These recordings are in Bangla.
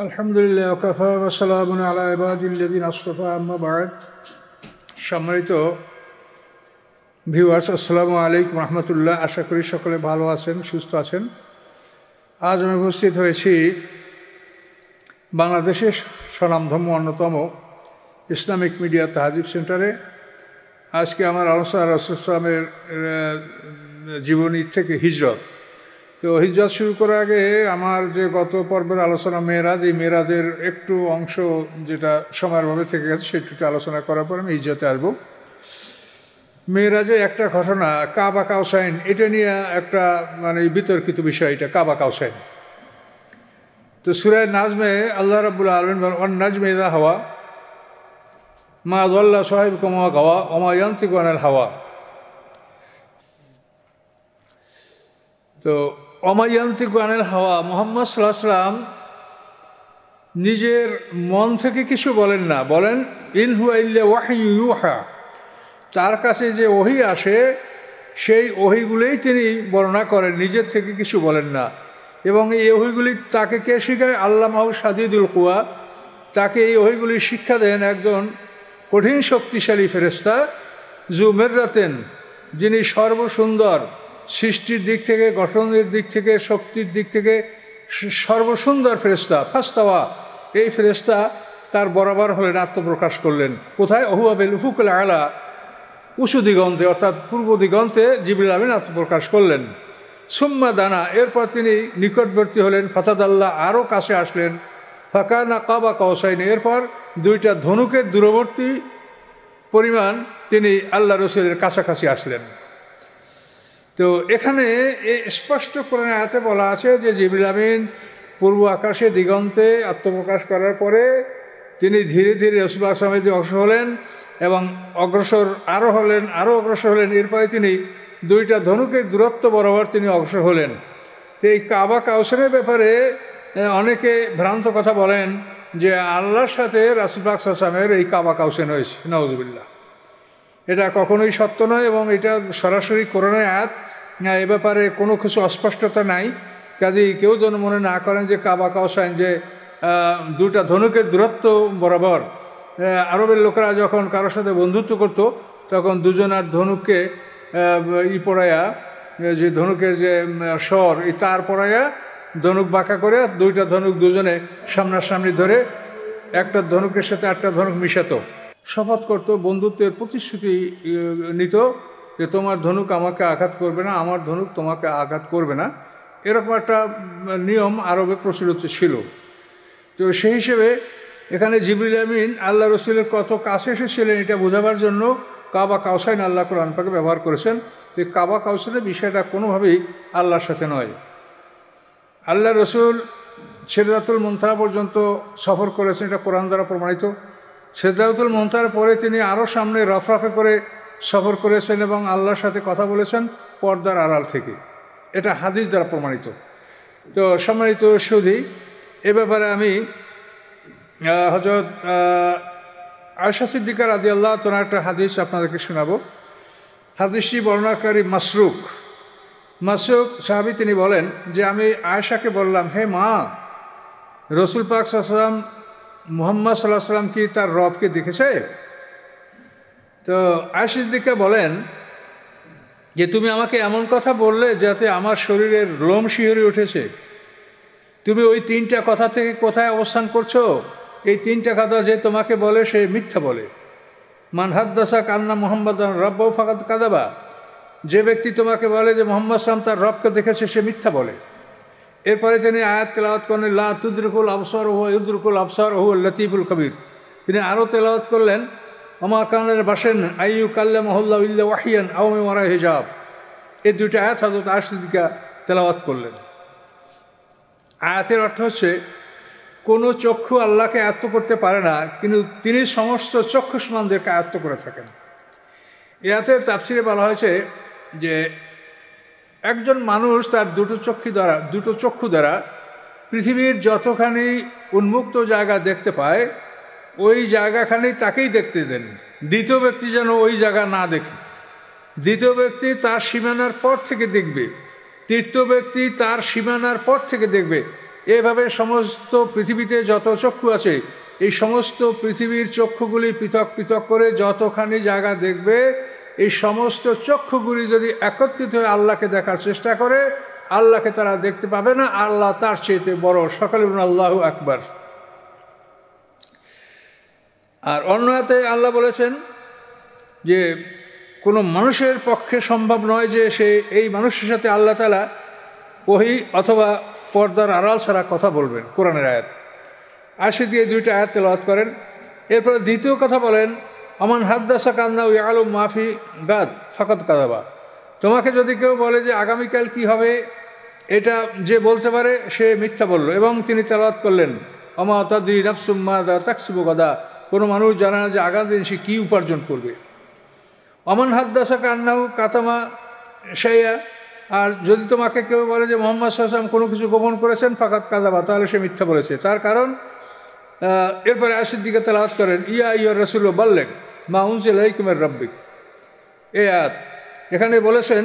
আলহামদুলিল্লাহ ওয়াকাফা ওয়া সালামুন আলা ইবাদিল্লাযিনা আসতাফা আম্মা বা'দ। সম্মানিত ভিউয়ার্স, আসসালামু আলাইকুম রহমতুল্লাহ। আশা করি সকলে ভালো আছেন, সুস্থ আছেন। আজ আমি উপস্থিত হয়েছি বাংলাদেশের স্বনামধন্য অন্যতম ইসলামিক মিডিয়া তাহজিব সেন্টারে। আজকে আমার আলোচনা রাসূল সাল্লাল্লাহু জীবনী থেকে হিজরত। তো হিজরত শুরু করার আগে আমার যে গত পর্বের আলোচনা মেরাজ, এই মেরাজের একটু অংশ যেটা সময়ের ভাবে থেকে গেছে সেটুকু আলোচনা করার পর আমি হিজরতে আসবো। মেরাজে একটা ঘটনা, কাবা কাউসাইন, এটা নিয়ে একটা বিতর্কিত বিষয়, এটা কাবা কাউসাইন। তো সূরা নাজমে আল্লাহ রাব্বুল আলামিন বলেন, ওয়ান নাজমি ইযা হাওয়া মা দাল্লা সাহিবুকুম ওয়া গাওয়া ওয়া মা ইয়ানতিকু আনিল হাওয়া। তো অমায়ান্তিকু আনিল হাওয়া, মুহাম্মদ সাল্লাল্লাহু আলাইহি ওয়াসাল্লাম নিজের মন থেকে কিছু বলেন না, বলেন ইন হুয়া ইল্লা ওয়াহয়ু ইউহা। তার কাছে যে ওহী আসে সেই ওহীগুলোই তিনি বর্ণনা করেন, নিজের থেকে কিছু বলেন না। এবং এই ওহীগুলি তাকে কে শিখায়? আল্লামাহু শাদীদুল কুওয়া। তাকে এই ওহীগুলি শিক্ষা দেন একজন কঠিন শক্তিশালী ফেরেশতা, যু মিররাতেন, যিনি সর্বসুন্দর, সৃষ্টির দিক থেকে, গঠনের দিক থেকে, শক্তির দিক থেকে সর্বসুন্দর ফেরেশতা। ফাস্তাওয়া, এই ফেরেশতা তার বরাবর হলেন, আত্মপ্রকাশ করলেন। কোথায়? ওহুয়া বিল উফুকিল আলা, উঁচু দিগন্তে, অর্থাৎ পূর্ব দিগন্তে জিবরিল আমিন আত্মপ্রকাশ করলেন। সুম্মা দানা, এরপর তিনি নিকটবর্তী হলেন। ফাতাদাল্লাহ, আরও কাছে আসলেন। ফাকানা কাবা কাউসাইন, এরপর দুইটা ধনুকের দূরবর্তী পরিমাণ তিনি আল্লাহ রসুলের কাছাকাছি আসলেন। তো এখানে স্পষ্ট করে আয়াতে বলা আছে যে জিবরিল আমিন পূর্ব আকাশে দিগন্তে আত্মপ্রকাশ করার পরে তিনি ধীরে ধীরে রাসূলুল্লাহ সাল্লাল্লাহু আলাইহি ওয়াসাল্লামের দিকে অগ্রসর হলেন এবং আরও অগ্রসর হলেন। এরপরে তিনি দুইটা ধনুকের দূরত্ব বরাবর তিনি অগ্রসর হলেন। তো এই কাবা কাউসানের ব্যাপারে অনেকে ভ্রান্ত কথা বলেন যে আল্লাহর সাথে রাসূলুল্লাহ সাল্লাল্লাহু আলাইহি ওয়াসাল্লামের এই কাবা কাউসান হয়েছে। নাউযুবিল্লাহ, এটা কখনোই সত্য নয় এবং এটা সরাসরি কোরআনের আয়াত, এ ব্যাপারে কোনো কিছু অস্পষ্টতা নাই। কাজেই কেউ যেন মনে না করেন যে কাবা কাউসাইন যে দুটা ধনুকের দূরত্ব বরাবর। আরবের লোকেরা যখন কারোর সাথে বন্ধুত্ব করত তখন দুজনার ধনুককে পড়াইয়া, যে ধনুকের যে স্বর, এই তার পড়াইয়া ধনুক বাঁকা করে দুইটা ধনুক দুজনে সামনাসামনি ধরে একটা ধনুকের সাথে একটা ধনুক মিশাতো, শপথ করত, বন্ধুত্বের প্রতিশ্রুতি নিত যে তোমার ধনুক আমাকে আঘাত করবে না, আমার ধনুক তোমাকে আঘাত করবে না। এরকম একটা নিয়ম আরবে প্রচলিত ছিল। তো সেই হিসেবে এখানে জিবরিল আমিন আল্লাহ রসুলের কত কাছে এসেছিলেন এটা বোঝাবার জন্য কাবা কাউসাইন আল্লাহ কোরআন পাকে ব্যবহার করেছেন। যে কাবা কাউসাইনের বিষয়টা কোনোভাবেই আল্লাহর সাথে নয়। আল্লাহ রসুল সিদরাতুল মুনতাহা পর্যন্ত সফর করেছেন, এটা কোরআন দ্বারা প্রমাণিত। সিদরাতুল মুনতাহার পরে তিনি আরও সামনে রফরাফে করে সফর করেছেন এবং আল্লাহর সাথে কথা বলেছেন পর্দার আড়াল থেকে, এটা হাদিস দ্বারা প্রমাণিত। তো সম্মানিত সুধী, এ ব্যাপারে আমি হযরত আয়েশা সিদ্দিকা রাদিয়াল্লাহু তাআলা একটা হাদিস আপনাদেরকে শোনাবো। হাদিসটি বর্ণনাকারী মাসরুক সাহাবী, তিনি বলেন যে আমি আয়েশাকে বললাম, হে মা, রাসূল পাক সাল্লাল্লাহু আলাইহি ওয়াসাল্লাম মুহাম্মদ সাল্লাল্লাহু আলাইহি ওয়াসাল্লাম কি তার রবকে দেখেছে? তো আয়েশা সিদ্দিকা বলেন যে তুমি আমাকে এমন কথা বললে যাতে আমার শরীরের লোম শিহরে উঠেছে। তুমি ওই তিনটা কথা থেকে কোথায় অবস্থান করছো? এই তিনটা কথা যে তোমাকে বলে সে মিথ্যা বলে। মান হাদ্দাসা কান্না মুহাম্মাদান রাব্বাহু ফাকাদ কাযাবা, যে ব্যক্তি তোমাকে বলে যে মুহাম্মদ সাল্লাল্লাহু আলাইহি ওয়াসাল্লাম তার রবকে দেখেছে সে মিথ্যা বলে। এরপরে তিনি আয়াত তেলাওয়াত করলেন, লা তুদরিকুল আবসার ওয়া ইউদরিকুল আবসার ওয়া হুয়াল লতীফুল কবির। তিনি আরও তেলাওয়াত করলেন, ওমা কানের বাসেন আইয়ু কাল্লামাহুল্লাহু ইল্লা ওয়াহিয়ান আও মিন ওয়ারাই হিজাব। এই দুইটা আয়াত হযরত আয়েশা সিদ্দিকা তেলাওয়াত করলেন। আয়াতের অর্থ হচ্ছে কোনো চক্ষু আল্লাহকে আয়ত্ত করতে পারে না, কিন্তু তিনি সমস্ত চক্ষুষ্মানদেরকে আয়ত্ত করে থাকেন। এই আয়াতের তাফসিরে বলা হয়েছে যে একজন মানুষ তার দুটো চক্ষু দ্বারা পৃথিবীর যতখানি উন্মুক্ত জায়গা দেখতে পায় ওই জায়গাখানি তাকেই দেখতে দেন, দ্বিতীয় ব্যক্তি যেন ওই জায়গা না দেখে। দ্বিতীয় ব্যক্তি তার সীমানার পর থেকে দেখবে, তৃতীয় ব্যক্তি তার সীমানার পর থেকে দেখবে, এভাবে সমস্ত পৃথিবীতে যত চক্ষু আছে এই সমস্ত পৃথিবীর চক্ষুগুলি পৃথক পৃথক করে যতখানি জায়গা দেখবে, এই সমস্ত চক্ষুগুলি যদি একত্রিত হয়ে আল্লাহকে দেখার চেষ্টা করে, আল্লাহকে তারা দেখতে পাবে না। আল্লাহ তার চেয়ে বড়। সকলে বলুন আল্লাহু আকবার। আর অন্য আয়াতে আল্লাহ বলেছেন যে কোনো মানুষের পক্ষে সম্ভব নয় যে সে এই মানুষের সাথে আল্লাহ তাআলা ওহী অথবা পর্দার আড়াল ছাড়া কথা বলবেন। কোরআনের আয়াত আশি দিয়ে 2টা আয়াত তেলাওয়াত করেন। এরপরে দ্বিতীয় কথা বলেন, আমান হাদ্দাসাকা আন্নাহু ইয়ালামু মা ফি গাদ ফাকাদ কাযাবা। তোমাকে যদি কেউ বলে যে আগামীকাল কি হবে, এটা যে বলতে পারে সে মিথ্যা বলল। এবং তিনি তেলাওয়াত করলেন, আমা তাদরি নাফসুম মাযা তাকসিবু গাদা। কোনো মানুষ জানে না যে আগামী দিন সে কী উপার্জন করবে। আমান হাদ্দাসাকা আন্নাহু কাতামা শাইআ। আর যদি তোমাকে কেউ বলে যে মুহাম্মদ সাল্লাল্লাহু আলাইহি ওয়াসাল্লাম কোনো কিছু গোপন করেছেন, ফাকাদ কাযাবা, তাহলে সে মিথ্যা বলেছে। তার কারণ এরপরে আশির দিকে তেলাওয়াত করেন, ইয়া আইয়ুহার রাসূলু বাল্লিগ মা উনজিলা ইলাইকা মির রাব্বিক। এই আয়াত এখানে বলেছেন,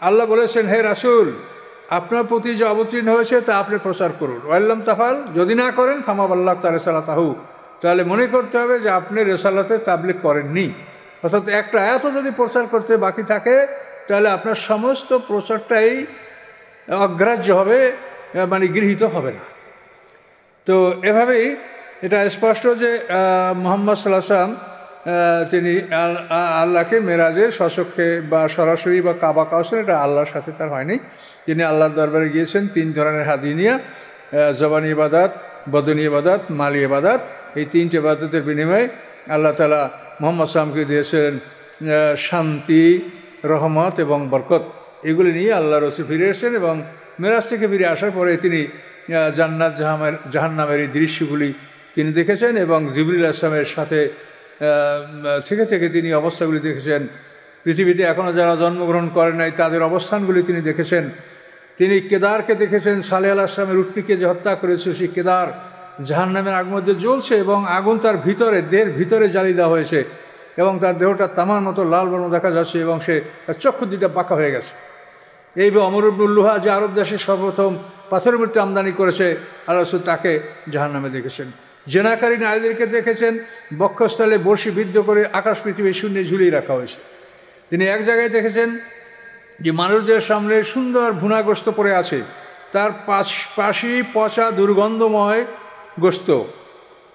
আল্লাহ বলেছেন, হে রাসূল, আপনার প্রতি যে অবতীর্ণ হয়েছে তা আপনি প্রচার করুন। ওয়াল্লাম তাফাল, যদি না করেন ফামা বাল্লাগতা রিসালাতাহু, তাহলে মনে করতে হবে যে আপনি রিসালাতে তাবলীগ করেননি। অর্থাৎ একটা আয়াতও যদি প্রচার করতে বাকি থাকে তাহলে আপনার সমস্ত প্রচারটাই অগ্রাহ্য হবে, মানে গৃহীত হবে না। তো এভাবেই এটা স্পষ্ট যে মুহাম্মদ সাল্লাল্লাহু আলাইহি ওয়াসাল্লাম তিনি আল্লাহকে মেরাজে স্বচক্ষে বা সরাসরি বা কাবা কাউসার, এটা আল্লাহর সাথে তার হয়নি। তিনি আল্লাহর দরবারে গিয়েছেন 3 ধরনের হাদিয়া, জবানি ইবাদত, বদনী ইবাদত, মালি ইবাদত। এই 3টে ইবাদতের বিনিময়ে আল্লাহ তাআলা মুহাম্মদ সাল্লামকে দিয়েছেন শান্তি, রহমত এবং বরকত। এগুলি নিয়ে আল্লাহ রাসূল ফিরে এসেছেন এবং মেরাজ থেকে ফিরে আসার পরে তিনি জান্নাত জাহান্নামের এই দৃশ্যগুলি তিনি দেখেছেন এবং জিবরিল আলাইহিস সালামের সাথে থেকে তিনি অবস্থাগুলি দেখেছেন। পৃথিবীতে এখনও যারা জন্মগ্রহণ করেন নাই তাদের অবস্থানগুলি তিনি দেখেছেন। তিনি কেদারকে দেখেছেন, সালেহ আলাইহিস সালামের উটনিকে যে হত্যা করেছে সেই কেদার জাহান্নামের আগুনের মধ্যে জ্বলছে এবং আগুন তার ভিতরে, দেহের ভিতরে জ্বালিয়ে দেওয়া হয়েছে এবং তার দেহটা তামার মতো লাল বর্ণ দেখা যাচ্ছে এবং তার চক্ষু দুটা বাঁকা হয়ে গেছে। এইভাবে অমর ইবনুল লুহা যে আরব দেশে সর্বপ্রথম পাথরের মূর্তি আমদানি করেছে, আল্লাহ রাসূল তাকে জাহান্নামে দেখেছেন। জেনাকারী নারীদেরকে দেখেছেন, বক্ষস্থলে বর্ষি বিদ্ধ করে আকাশ পৃথিবী শূন্যে ঝুলিয়ে রাখা হয়েছে। তিনি এক জায়গায় দেখেছেন যে মানুষদের সামনে সুন্দর ভুনা গোশত পড়ে আছে, তার পাশে পচা দুর্গন্ধময় গোশত,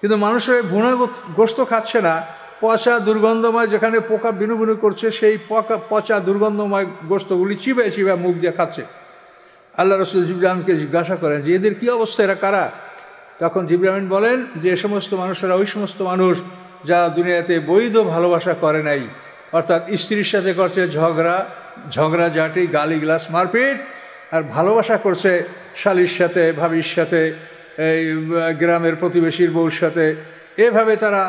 কিন্তু মানুষের ভুনা গোশত খাচ্ছে না, পচা দুর্গন্ধময় যেখানে পোকা বিনু বিনু করছে সেই পচা দুর্গন্ধময় গোশতগুলি চিবায় চিবায় মুখ দিয়ে খাচ্ছে। আল্লাহ রাসূল জিবরিল আমিনকে জিজ্ঞাসা করেন যে এদের কী অবস্থা, এরা কারা? তখন জিবরিল আমিন বলেন যে সমস্ত মানুষেরা ওই সমস্ত মানুষ যারা দুনিয়াতে বৈধ ভালোবাসা করে নাই, অর্থাৎ স্ত্রীর সাথে করছে ঝগড়াঝাটি, গালিগালাজ, মারপিট, আর ভালোবাসা করছে শালীর সাথে, ভাবির সাথে, এই গ্রামের প্রতিবেশীর বউর সাথে। এভাবে তারা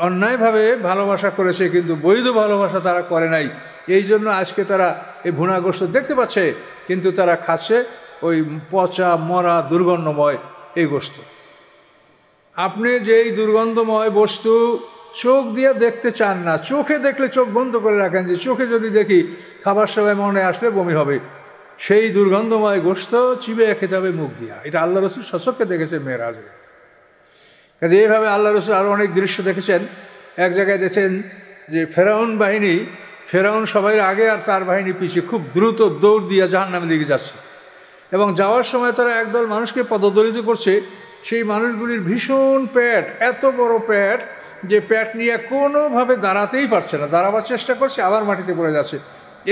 অন্যায়ভাবে ভালোবাসা করেছে, কিন্তু বৈধ ভালোবাসা তারা করে নাই। এই জন্য আজকে তারা এই ভুনা গোশত দেখতে পাচ্ছে, কিন্তু তারা খাচ্ছে ওই পচা মরা দুর্গন্ধময় এই গোশত। আপনি যেই দুর্গন্ধময় বস্তু চোখ দিয়ে দেখতে চান না, চোখে দেখলে চোখ বন্ধ করে রাখেন যে চোখে যদি দেখি খাবার সময় মনে আসলে বমি হবে, সেই দুর্গন্ধময় গোশত চিবে খেতে হবে মুখ দিয়া। এটা আল্লাহ রাসূল স্বচক্ষে দেখেছেন মেরাজে। কাজে এইভাবে আল্লাহ রাসূল আরও অনেক দৃশ্য দেখেছেন। এক জায়গায় দেখেছেন যে ফেরাউন সবাই আগে আর তার বাহিনী পিছিয়ে খুব দ্রুত দৌড় দিয়ে জাহান্নামের দিকে যাচ্ছে এবং যাওয়ার সময় তারা একদল মানুষকে পদদলিত করছে। সেই মানুষগুলির ভীষণ পেট, এত বড় পেট যে পেট নিয়ে কোনোভাবে দাঁড়াতেই পারছে না, দাঁড়াবার চেষ্টা করছে আবার মাটিতে পড়ে যাচ্ছে।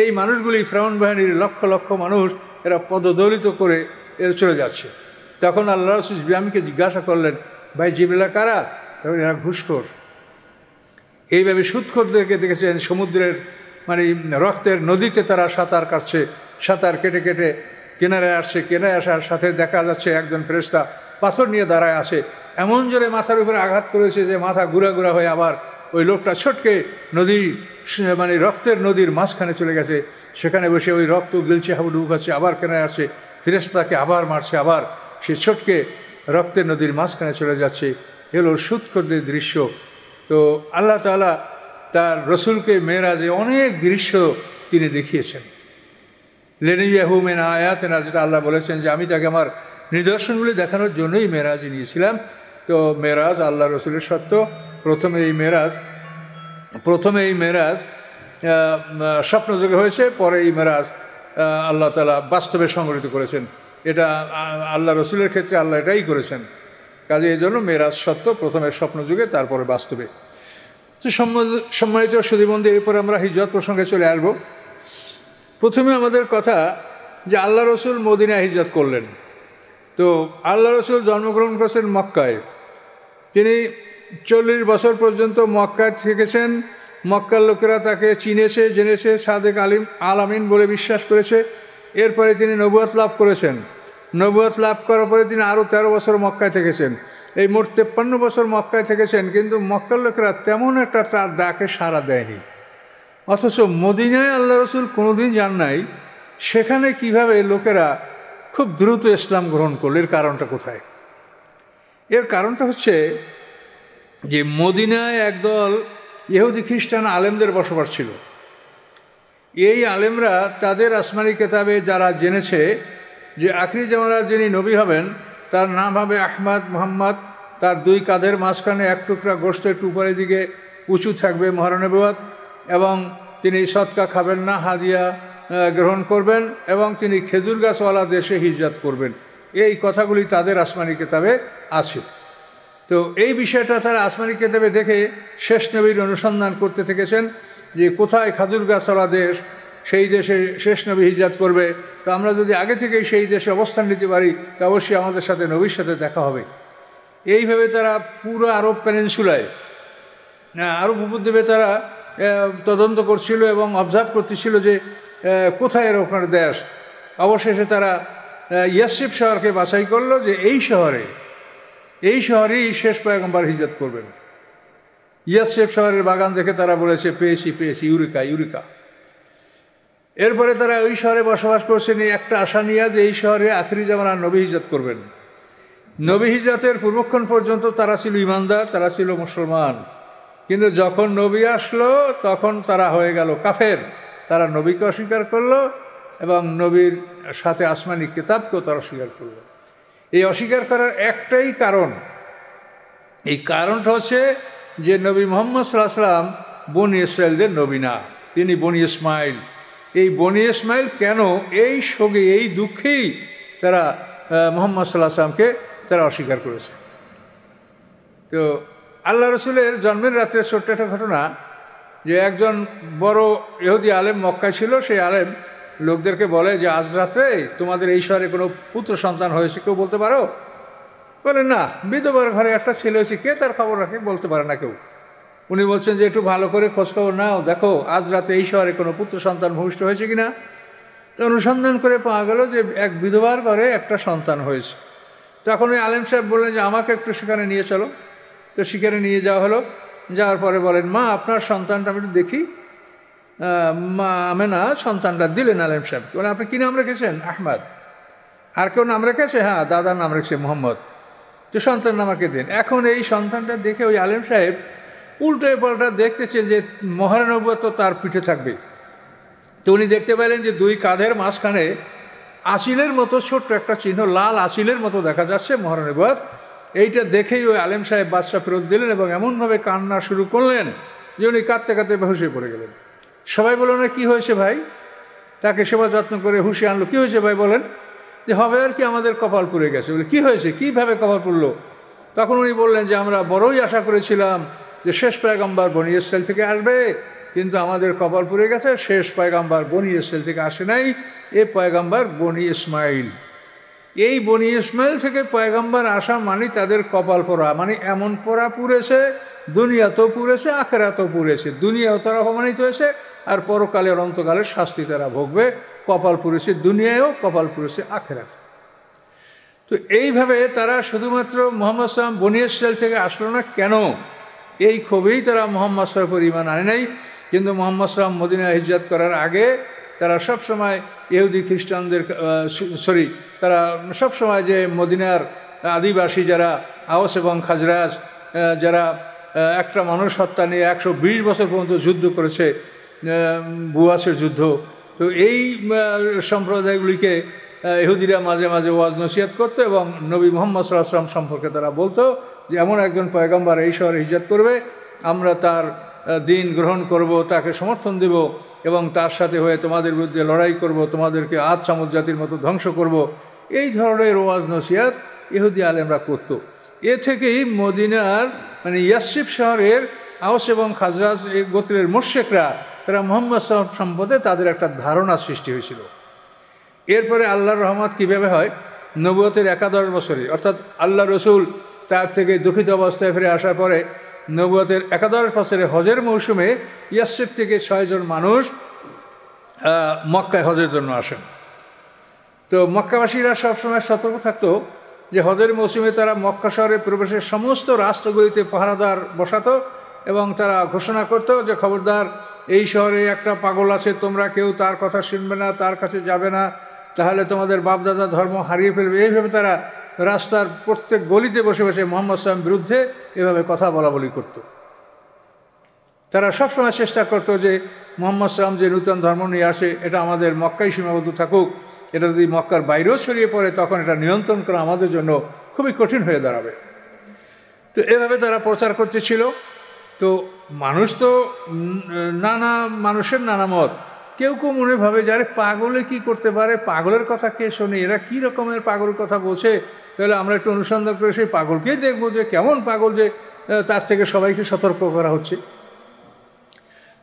এই মানুষগুলি ফেরাউন বাহিনীর লক্ষ লক্ষ মানুষ, এরা পদদলিত করে এরা চলে যাচ্ছে। তখন আল্লাহ রাসূল জিবরিল আমিনকে জিজ্ঞাসা করলেন, ভাই জিবরিল কারা? তখন এরা ঘুষখোর। এইভাবে সুদখোরদেরকে দেখেছেন সমুদ্রের মানে রক্তের নদীতে তারা সাঁতার কাটছে, সাঁতার কেটে কেটে কিনারায় আসছে। কিনারায় আসার সাথে দেখা যাচ্ছে একজন ফেরেশতা পাথর নিয়ে দাঁড়ায় আসে, এমন জোরে মাথার উপরে আঘাত করেছে যে মাথা গুড়া গুড়া হয়ে আবার ওই লোকটা ছটকে নদী মানে রক্তের নদীর মাঝখানে চলে গেছে। সেখানে বসে ওই রক্ত গিলছে, হাবুডুবু খাচ্ছে, আবার কিনারায় আসছে, ফেরেশতাকে আবার মারছে, আবার সে ছটকে রক্তের নদীর মাঝখানে চলে যাচ্ছে। এলো সুদখোরদের দৃশ্য। তো আল্লাহ তাআলা তার রসুলকে মেরাজে অনেক দৃশ্য তিনি দেখিয়েছেন। লেনিয়াহু মিন আয়াতিনা, যেটা আল্লাহ বলেছেন যে আমি তাকে আমার নিদর্শনগুলি দেখানোর জন্যই মেরাজ নিয়েছিলাম। তো মেরাজ আল্লাহ রসুলের সত্য। প্রথমে এই মেরাজ স্বপ্নযোগে হয়েছে, পরে এই মেরাজ আল্লাহ তাআলা বাস্তবে সংগঠিত করেছেন। এটা আল্লাহ রসুলের ক্ষেত্রে আল্লাহ এটাই করেছেন। কাজে এই জন্য মেরাজ সত্য, প্রথমে স্বপ্নযুগে, তারপরে বাস্তবে। সম্মানিত সুধীবন্ধু, এরপর আমরা হিজরত প্রসঙ্গে চলে আসবো। প্রথমে আমাদের কথা যে আল্লাহ রসুল মদিনায় হিজরত করলেন। তো আল্লাহ রসুল জন্মগ্রহণ করেছেন মক্কায়। তিনি 40 বছর পর্যন্ত মক্কায় থেকেছেন। মক্কার লোকেরা তাকে চিনেছে, জেনেছে, সাদেক আল আমিন বলে বিশ্বাস করেছে। এরপরে তিনি নবুয়ত লাভ করেছেন। নবুয়ত লাভ করার পরে তিনি আরও 13 বছর মক্কায় থেকেছেন। এই মোট 53 বছর মক্কায় থেকেছেন, কিন্তু মক্কার লোকেরা তেমন একটা তার ডাকে সাড়া দেয়নি। অথচ মদিনায় আল্লাহ রসুল কোনোদিন যান নাই, সেখানে কিভাবে লোকেরা খুব দ্রুত ইসলাম গ্রহণ করল? এর কারণটা কোথায়? এর কারণটা হচ্ছে যে মদিনায় একদল ইহুদি খ্রিস্টান আলেমদের বসবাস ছিল। এই আলেমরা তাদের আসমানি কেতাবে যারা জেনেছে যে আখিরি জামানার যিনি নবী হবেন তার নাম হবে আহমদ মুহাম্মদ, তার 2 কাঁধের মাঝখানে 1 টুকরা গোশত একটু উপরের দিকে উঁচু থাকবে মহানবুয়ত, এবং তিনি সদকা খাবেন না, হাদিয়া গ্রহণ করবেন, এবং তিনি খেজুর গাছওয়ালা দেশে হিজরত করবেন। এই কথাগুলি তাদের আসমানি কেতাবে আছে। তো এই বিষয়টা তারা আসমানি কেতাবে দেখে শেষ নবীর অনুসন্ধান করতে থেকেছেন যে কোথায় খেজুর গাছওয়ালা দেশ, সেই দেশে শেষ নবী হিজরত করবে। তো আমরা যদি আগে থেকেই সেই দেশে অবস্থান নিতে পারি তা অবশ্যই আমাদের সাথে নবীর সাথে দেখা হবে। এইভাবে তারা পুরো আরব পেনিনসুলায়, আরব উপদ্বীপে তারা তদন্ত করছিল এবং অবজার্ভ করতেছিল যে কোথায় এর ওখানে দেশ। অবশেষে তারা ইয়াসরিব শহরকে বাছাই করলো যে এই শহরেই শেষ পয়গম্বর হিজরত করবেন। ইয়াসরিব শহরের বাগান দেখে তারা বলেছে পেয়েছি, ইউরিকা। এরপরে তারা ওই শহরে বসবাস করছেন এই একটা আশা নিয়ে যে এই শহরে আখিরি জামানার নবী হিজরত করবেন। নবী হিজরতের পূর্বক্ষণ পর্যন্ত তারা ছিল ইমানদার, তারা ছিল মুসলমান। কিন্তু যখন নবী আসলো তখন তারা হয়ে গেল কাফের। তারা নবীকে অস্বীকার করলো এবং নবীর সাথে আসমানি কিতাবকেও তারা অস্বীকার করলো। এই অস্বীকার করার একটাই কারণ, এই কারণটা হচ্ছে যে নবী মুহাম্মদ সাল্লাল্লাহু আলাইহি ওয়াসাল্লাম বনি ইসরায়েলদের নবী না, তিনি বনি ইসমাইল। এই বনি ইসমাইল কেন? এই শোকে, এই দুঃখেই তারা মুহাম্মদ সাল্লাল্লাহু আলাইহি ওয়াসাল্লামকে তারা অস্বীকার করেছে। তো আল্লাহ রসুলের জন্মের রাত্রে ছোট্ট একটা ঘটনা, যে একজন বড় ইহুদি আলেম মক্কায় ছিল। সেই আলেম লোকদেরকে বলে যে আজ রাত্রে তোমাদের এই শহরে কোনো পুত্র সন্তান হয়েছে, কেউ বলতে পারো? বলে না, বিধবার ঘরে একটা ছেলে হয়েছে, কে তার খবর রাখে? বলতে পারে না কেউ। উনি বলছেন যে একটু ভালো করে খোঁজখবর নাও, দেখো আজ রাতে এই শহরে কোনো পুত্র সন্তান ভূমিষ্ঠ হয়েছে কিনা। তো অনুসন্ধান করে পাওয়া গেল যে এক বিধবার ঘরে একটা সন্তান হয়েছে। তখন ওই আলেম সাহেব বললেন যে আমাকে একটু সেখানে নিয়ে চলো। তো সেখানে নিয়ে যাওয়া হলো। যাওয়ার পরে বলেন, মা আপনার সন্তানটা আমি একটু দেখি। মা আমেনা সন্তানটা দিলেন আলেম সাহেব। বলেন আপনি কী নাম রেখেছেন? আহমদ। আর কেউ নাম রেখেছে? হ্যাঁ, দাদার নাম রেখেছে মোহাম্মদ। তো সন্তান আমাকে দিন। এখন এই সন্তানটা দেখে ওই আলেম সাহেব উল্টে পাল্টা দেখতেছে যে মহানবুয়ত তো তার পিঠে থাকবে। তো উনি দেখতে পেলেন যে 2 কাঁধের মাঝখানে আঁচিলের মতো ছোট্ট একটা চিহ্ন, লাল আঁচিলের মতো দেখা যাচ্ছে মহানবুয়ত। এইটা দেখেই ওই আলেম সাহেব বাদশা ফেরত দিলেন এবং এমনভাবে কান্না শুরু করলেন যে উনি কাঁদতে কাঁদতে বেহুশ হয়ে পড়ে গেলেন। সবাই বলল না, কী হয়েছে ভাই? তাকে সেবা যত্ন করে হুঁশিয়ে আনলো। কী হয়েছে ভাই বলেন? যে হবে আর কি, আমাদের কপাল পুড়ে গেছে। বলে কী হয়েছে, কীভাবে কপাল পুড়লো? তখন উনি বললেন যে আমরা বড়ই আশা করেছিলাম যে শেষ পয়গম্বর বনি ইসরাইল থেকে আসবে, কিন্তু আমাদের কপাল পুড়ে গেছে। শেষ পয়গম্বর বনি ইসরাইল থেকে আসে নাই, এ পয়গম্বর বনি ইসমাইল। এই বনি ইসমাইল থেকে পয়গম্বর আসা মানে তাদের কপাল পোড়া, মানে এমন পোড়া পুড়েছে, দুনিয়াতেও পুড়েছে, আখেরাতেও পুড়েছে। দুনিয়াও তারা অপমানিত হয়েছে, আর পরকালের অন্তকালের শাস্তি তারা ভোগবে। কপাল পুড়েছে দুনিয়ায়ও, কপাল পুড়েছে আখেরাতে। তো এইভাবে তারা শুধুমাত্র মুহাম্মদ সাল্লাল্লাহু আলাইহি ওয়াসাল্লাম বনি ইসরাইল থেকে আসলো না কেন, এই ক্ষোভেই তারা মুহাম্মদ সাল্লাল্লাহু আলাইহি ওয়াসাল্লামের ঈমান আনে নাই। কিন্তু মুহাম্মদ সাল্লাল্লাহু আলাইহি ওয়াসাল্লাম মদিনায় হিজরত করার আগে তারা সবসময় ইহুদি খ্রিস্টানদের তারা সবসময় যে মদিনার আদিবাসী যারা আওস এবং খাজরাজ, যারা একটা মানুষ হত্যা নিয়ে 120 বছর পর্যন্ত যুদ্ধ করেছে, বুয়াসের যুদ্ধ, তো এই সম্প্রদায়গুলিকে ইহুদিরা মাঝে মাঝে ওয়াজ নসিহত করতো এবং নবী মুহাম্মদ সাল্লাল্লাহু আলাইহি ওয়াসাল্লাম সম্পর্কে তারা বলতো যে এমন একজন পয়গম্বর এই শহরে হিজরত করবে, আমরা তার দিন গ্রহণ করব, তাকে সমর্থন দেব এবং তার সাথে হয়ে তোমাদের বিরুদ্ধে লড়াই করব, তোমাদেরকে আদ সামুদ জাতির মতো ধ্বংস করব। এই ধরনের ওয়াজ নসিহত ইহুদি আলেমরা করত। এ থেকেই মদিনার মানে ইয়াসরিব শহরের আওস এবং খাজরাজ এই গোত্রের মুশরিকরা তারা মুহাম্মদ সাল্লাল্লাহু আলাইহি ওয়াসাল্লাম সম্পর্কে তাদের একটা ধারণা সৃষ্টি হয়েছিল। এরপরে আল্লাহর রহমত কীভাবে হয়, নবুয়তের 11 বছরে অর্থাৎ আল্লাহ রসুল তার থেকে দুঃখিত অবস্থায় ফিরে আসার পরে নবুয়তের 11 বছরে হজের মৌসুমে ইয়াসরিব থেকে 6 জন মানুষ মক্কায় হজের জন্য আসেন। তো মক্কাবাসীরা সবসময় সতর্ক থাকতো যে হজের মৌসুমে তারা মক্কা শহরে প্রবেশের সমস্ত রাষ্ট্রগুলিতে পাহারাদার বসাতো এবং তারা ঘোষণা করত যে খবরদার এই শহরে একটা পাগল আছে, তোমরা কেউ তার কথা শুনবে না, তার কাছে যাবে না, তাহলে তোমাদের বাপদাদা ধর্ম হারিয়ে ফেলবে। এইভাবে তারা রাস্তার প্রত্যেক গলিতে বসে বসে মুহাম্মদ সাল্লাল্লাহু আলাইহি ওয়াসাল্লামের বিরুদ্ধে এভাবে কথা বলাবলি করত। তারা সবসময় চেষ্টা করত যে মুহাম্মদ সাল্লাল্লাহু আলাইহি ওয়াসাল্লাম যে নূতন ধর্ম নিয়ে আসে এটা আমাদের মক্কায় সীমাবদ্ধ থাকুক, এটা যদি মক্কার বাইরেও ছড়িয়ে পড়ে তখন এটা নিয়ন্ত্রণ করা আমাদের জন্য খুবই কঠিন হয়ে দাঁড়াবে। তো এভাবে তারা প্রচার করতেছিল। তো মানুষ তো নানা মানুষের নানা মত, কেউ কেউ মনে ভাবে যে আরে পাগলে কি করতে পারে, পাগলের কথা কে শোনে, এরা কি রকমের পাগলের কথা বলছে, তাহলে আমরা একটু অনুসন্ধান করে সেই পাগলকেই দেখবো যে কেমন পাগল যে তার থেকে সবাইকে সতর্ক করা হচ্ছে।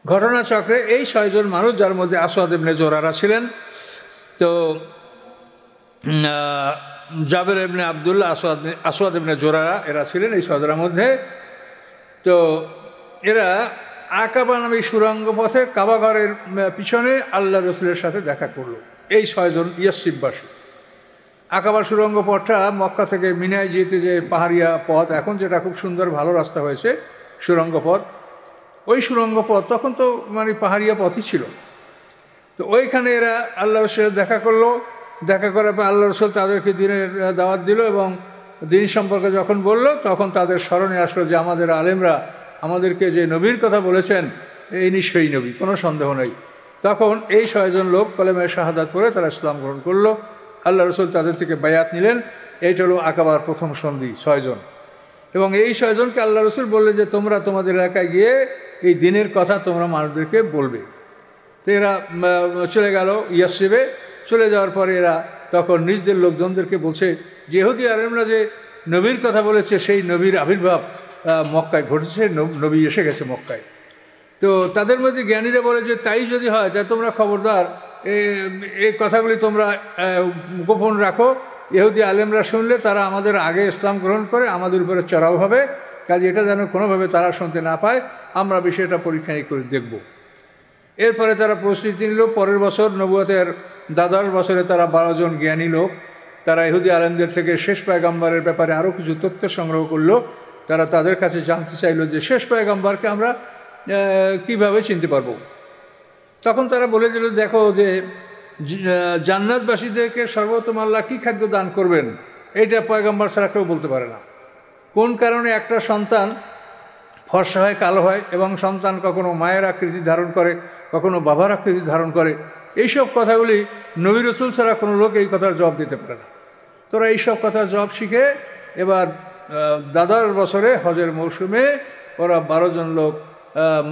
ঘটনাচক্রে এই 6 জন মানুষ, যার মধ্যে আসওয়াদ ইবনে জোরারা ছিলেন, তো জাবের ইবনে আবদুল্লাহ, আসওয়াদ ইবনে জোরারা এরা ছিলেন এই 6 জনের মধ্যে। তো এরা আকাবা নামে সুরঙ্গ পথে কাবাঘরের পিছনে আল্লাহ রসুলের সাথে দেখা করলো। এই 6 জন ইয়াসরিববাসী। আকাবার সুরঙ্গ পথটা মক্কা থেকে মিনায় যেতে যে পাহাড়িয়া পথ, এখন যেটা খুব সুন্দর ভালো রাস্তা হয়েছে সুরঙ্গ পথ, ওই সুরঙ্গ পথ তখন তো মানে পাহাড়িয়া পথই ছিল। তো ওইখানে এরা আল্লাহ রসুলের দেখা করলো। দেখা করার পর আল্লাহ রসুল তাদেরকে দিনের দাওয়াত দিল এবং দিন সম্পর্কে যখন বলল তখন তাদের স্মরণে আসলো যে আমাদের আলেমরা আমাদেরকে যে নবীর কথা বলেছেন এই নিশ্চয়ই নবী, কোনো সন্দেহ নেই। তখন এই 6 জন লোক কলেমায়ে শাহাদাত পড়ে তারা ইসলাম গ্রহণ করলো। আল্লাহ রসুল তাদের থেকে বায়াত নিলেন। এইটা হলো আকাবার প্রথম সন্ধি, 6 জন। এবং এই 6 জনকে আল্লাহ রসুল বললেন যে তোমরা তোমাদের এলাকায় গিয়ে এই দিনের কথা তোমরা মানুষদেরকে বলবে। তো এরা চলে গেল ইয়াসরিবে। চলে যাওয়ার পরে এরা তখন নিজদের লোকজনদেরকে বলছে যে ইহুদি আলেমরা যে নবীর কথা বলেছে সেই নবীর আবির্ভাব মক্কায় ঘটেছে, নবী এসে গেছে মক্কায়। তো তাদের মধ্যে জ্ঞানীরা বলে যে তাই যদি হয় তা তোমরা খবরদার এই কথাগুলি তোমরা গোপন রাখো। ইহুদি আলেমরা শুনলে তারা আমাদের আগে ইসলাম গ্রহণ করে আমাদের উপরে চড়াও হবে, কাজে এটা যেন কোনোভাবে তারা শুনতে না পায়, আমরা বিষয়টা পরীক্ষা করে দেখব। এরপরে তারা প্রস্তুতি নিল। পরের বছর নবুয়তের 10 বছরে তারা 12 জন জ্ঞানী লোক, তারা ইহুদি আলেমদের থেকে শেষ পয়গম্বরের ব্যাপারে আরও কিছু তথ্য সংগ্রহ করলো। তারা তাদের কাছে জানতে চাইলো যে শেষ পয়গম্বরকে আমরা কিভাবে চিনতে পারবো। তখন তারা বলে দিল, দেখো যে জান্নাতবাসীদেরকে সর্বোত্তম আল্লাহ কী খাদ্য দান করবেন এইটা পয়গম্বর ছাড়া কেউ বলতে পারে না। কোন কারণে একটা সন্তান ফর্সা হয়, কালো হয় এবং সন্তান কখনো মায়ের আকৃতি ধারণ করে, কখনো বাবার আকৃতি ধারণ করে, এইসব কথাগুলি নবী রসুল ছাড়া কোনো লোক এই কথার জবাব দিতে পারে না। তোরা এইসব কথার জবাব শিখে এবার 10 বছরে হজের মৌসুমে ওরা 12 জন লোক